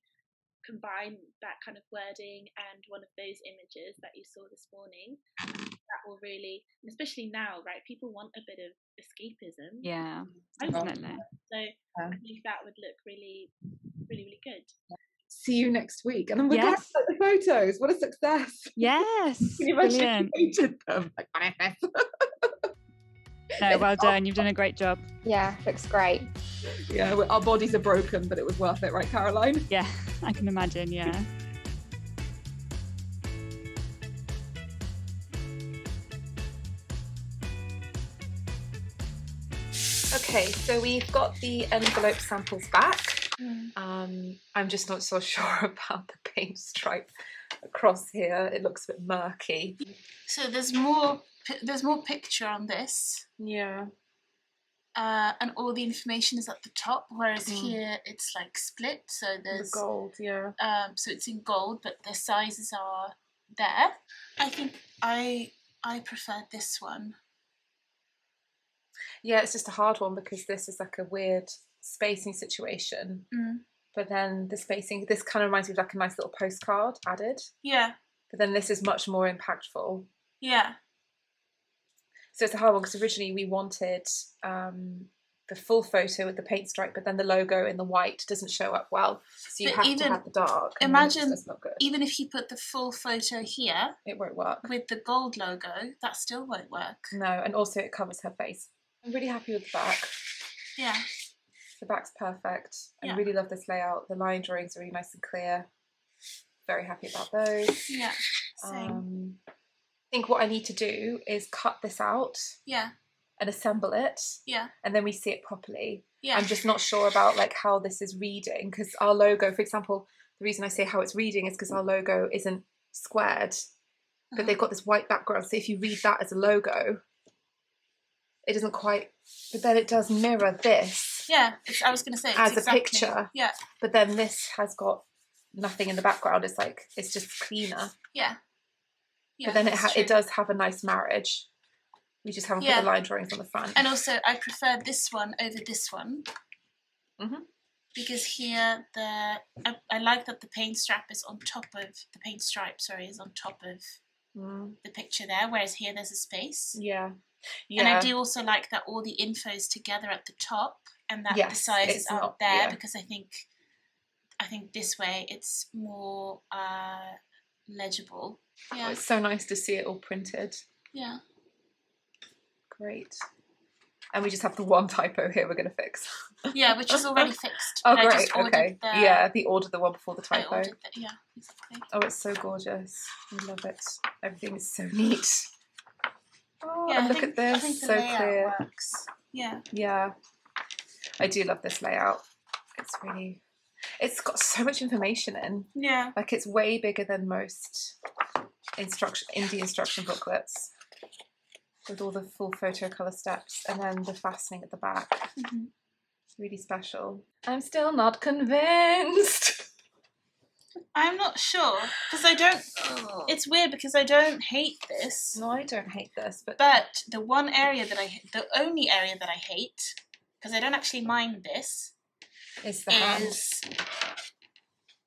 combine that kind of wording and one of those images that you saw this morning, that will really, and especially now, right, people want a bit of escapism. Yeah, definitely. So I think that would look really, really, really good. See you next week, and then we're going to take the photos. What a success! Yes, can you imagine? Hated them. No, well done. You've done a great job. Yeah, looks great. Yeah, our bodies are broken, but it was worth it, right, Caroline? Yeah, I can imagine. Yeah. Okay, so we've got the envelope samples back. I'm just not so sure about the paint stripe across here. It looks a bit murky. So there's more picture on this. Yeah. And all the information is at the top, whereas here it's like split. So there's the gold, so it's in gold, but the sizes are there. I think I prefer this one. Yeah, it's just a hard one because this is like a weird spacing situation. But then the spacing, this kind of reminds me of like a nice little postcard added. Yeah. But then this is much more impactful. Yeah. So it's a hard one because originally we wanted the full photo with the paint stripe, but then the logo in the white doesn't show up well. So you have to have the dark. Imagine, even if you put the full photo here, it won't work. With the gold logo, that still won't work. No, and also it covers her face. I'm really happy with the back. Yeah. The back's perfect. I really love this layout. The line drawings are really nice and clear. Very happy about those. Yeah, same. I think what I need to do is cut this out. Yeah. And assemble it. Yeah. And then we see it properly. Yeah. I'm just not sure about like how this is reading, because our logo, for example, the reason I say how it's reading is because our logo isn't squared, but they've got this white background. So if you read that as a logo, it doesn't quite, but then it does mirror this. Yeah, I was going to say as a picture. Yeah. But then this has got nothing in the background. It's like, it's just cleaner. Yeah. But then it does have a nice marriage. We just haven't put the line drawings on the front. And also, I prefer this one over this one. Because here, I like that the paint strap is on top of, the paint stripe, is on top of the picture there, whereas here there's a space. Yeah. And I do also like that all the info is together at the top and that the sizes aren't there, because I think this way it's more legible. Yeah. Oh, it's so nice to see it all printed. Yeah. Great. And we just have the one typo here we're going to fix. Yeah, which is already fixed. Oh, great. Okay. The order the one before the typo. Yeah, exactly. Oh, it's so gorgeous. I love it. Everything is so neat. Oh, Yeah, and look at this, I think the so layout clear. works. Yeah. Yeah, I do love this layout. It's got so much information in. Yeah. Like it's way bigger than most indie instruction booklets, with all the full photo color steps and then the fastening at the back. Mm-hmm. It's really special. I'm still not convinced. I'm not sure because I don't. It's weird because I don't hate this. No, I don't hate this, but the one area that the only area that I hate, because I don't actually mind this, is the hand.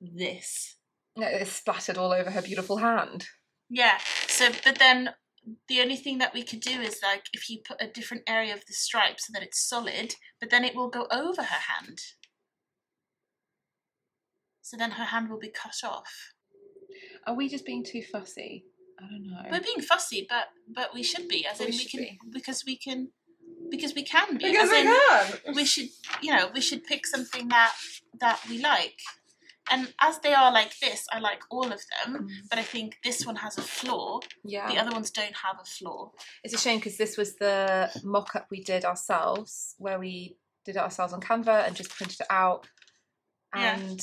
This. It's splattered all over her beautiful hand. Yeah. So, but then the only thing that we could do is like if you put a different area of the stripe so that it's solid, but then it will go over her hand. So then her hand will be cut off. Are we just being too fussy? I don't know. We're being fussy, but we should be, as in we can, because we can be. Because we can. We should, we should pick something that we like. And as they are like this, I like all of them, but I think this one has a flaw. Yeah. The other ones don't have a flaw. It's a shame because this was the mock-up we did ourselves, where we did it ourselves on Canva and just printed it out. And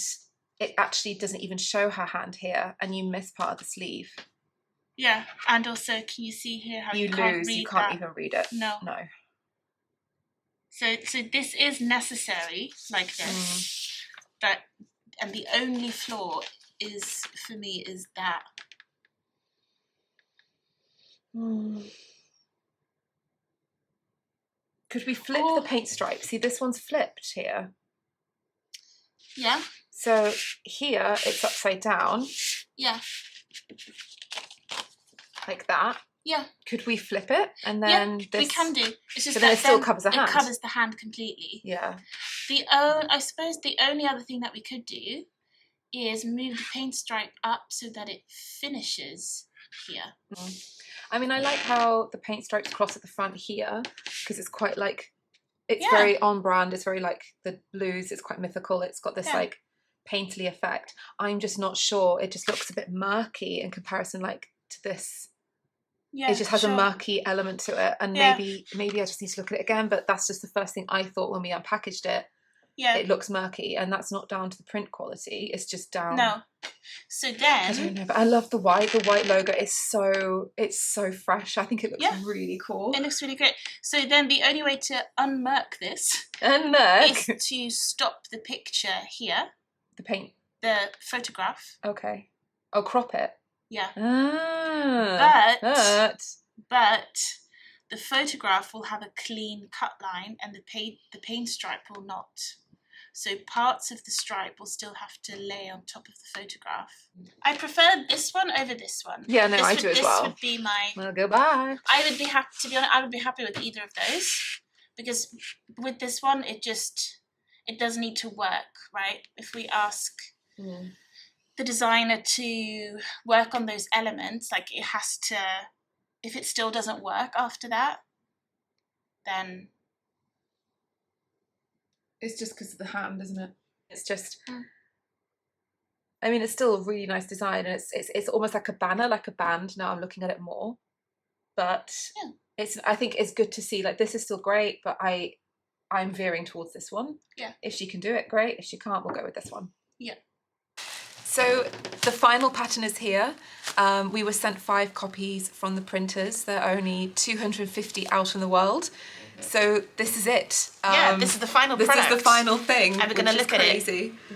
it actually doesn't even show her hand here, and you miss part of the sleeve. Yeah, and also, can you see here how you can't read you can't that? even read it. No. So this is necessary, like this, but and the only flaw is for me is that. Could we flip the paint stripe? See, this one's flipped here. Yeah. So here it's upside down. Yeah. Like that. Yeah. Could we flip it and then this? We can do. It's just but then it still covers the hand. It covers the hand completely. Yeah. I suppose the only other thing that we could do is move the paint stripe up so that it finishes here. I mean, I like how the paint stripes cross at the front here because it's quite like, it's very on brand. It's very like the blues. It's quite mythical. It's got this like painterly effect. I'm just not sure. It just looks a bit murky in comparison like to this. Yeah, it just has a murky element to it, and maybe I just need to look at it again, but that's just the first thing I thought when we unpackaged it. Yeah, it looks murky, and that's not down to the print quality, it's just down. No. So then I don't know, but I love the white logo is so fresh. I think it looks really cool. It looks really great. So then the only way to unmurk this is to stop the picture here. The photograph. Okay. Oh, crop it. Yeah. But the photograph will have a clean cut line and the paint stripe will not. So parts of the stripe will still have to lay on top of the photograph. I prefer this one over this one. Yeah, no, I do as well. This would be my... Well, goodbye. I would be happy, to be honest, I would be happy with either of those. Because with this one, it does need to work, right? If we ask... the designer to work on those elements, like it has to, if it still doesn't work after that, then it's just because of the hand, isn't it? It's just I mean, it's still a really nice design, and it's almost like a banner, like a band. Now I'm looking at it more, but I think it's good to see, like, this is still great, but I'm veering towards this one. Yeah, if she can do it, great. If she can't, we'll go with this one. Yeah. So the final pattern is here. We were sent 5 copies from the printers. There are only 250 out in the world. So this is it. This is the final product. This is the final thing. And we're going to look at it.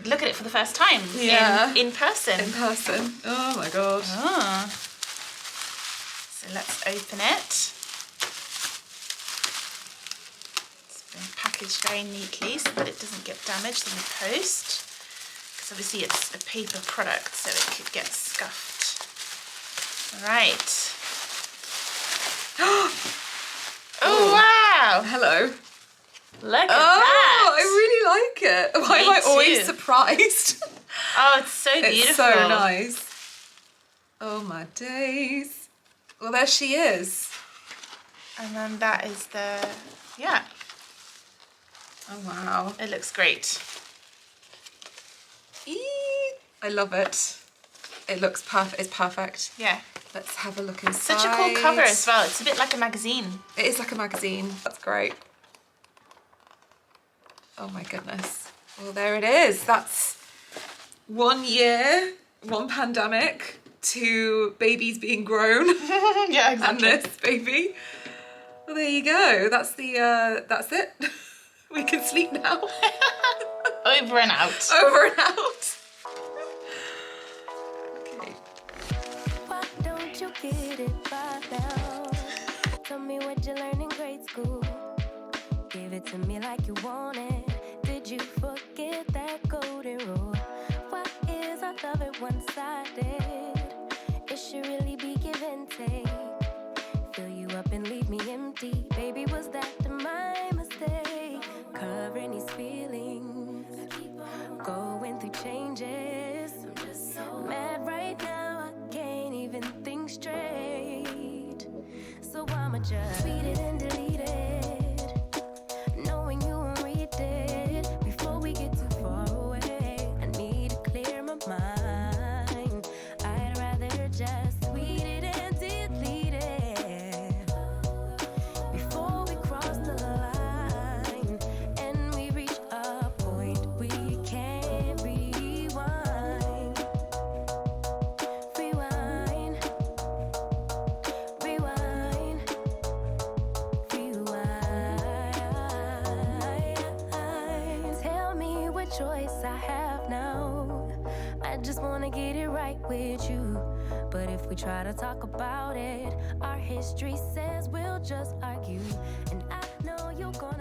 Look at it for the first time. Yeah. In person. In person. Oh my god. Oh. So let's open it. It's been packaged very neatly so that it doesn't get damaged in the post. Because obviously it's a paper product, so it could get scuffed. All right. Oh wow! Hello. Look at that! Oh, I really like it. Why am I always surprised? Oh, it's so beautiful. It's so nice. Oh my days. Well, there she is. And then that is the, Oh wow. It looks great. I love it. It looks perfect. It's perfect. Yeah. Let's have a look inside. Such a cool cover as well. It's a bit like a magazine. It is like a magazine. That's great. Oh my goodness. Well, there it is. That's 1 year, 1 pandemic, 2 babies being grown. Yeah, exactly. And this baby. Well, there you go. That's it. We can sleep now. Over and out. Over and out. Okay. Why don't you get it by now? Tell me what you learned in grade school. Give it to me like you want it. Did you forget that golden rule? Why is our love at one-sided? It should really be give and take. Fill you up and leave me empty. Baby, was that my mistake? Covering these feelings, going through changes. I'm just so mad right now, I can't even think straight. So I'ma just tweet it and delete it, knowing you won't read it before we get too far away. I need to clear my mind. I'd rather just tweet it and delete it before we cross the line and we reach a point we can't rewind. Rewind, rewind, rewind. Tell me what choice I have now. I just wanna get it right with you. But if we try to talk about it, our history says we'll just argue. And I know you're gonna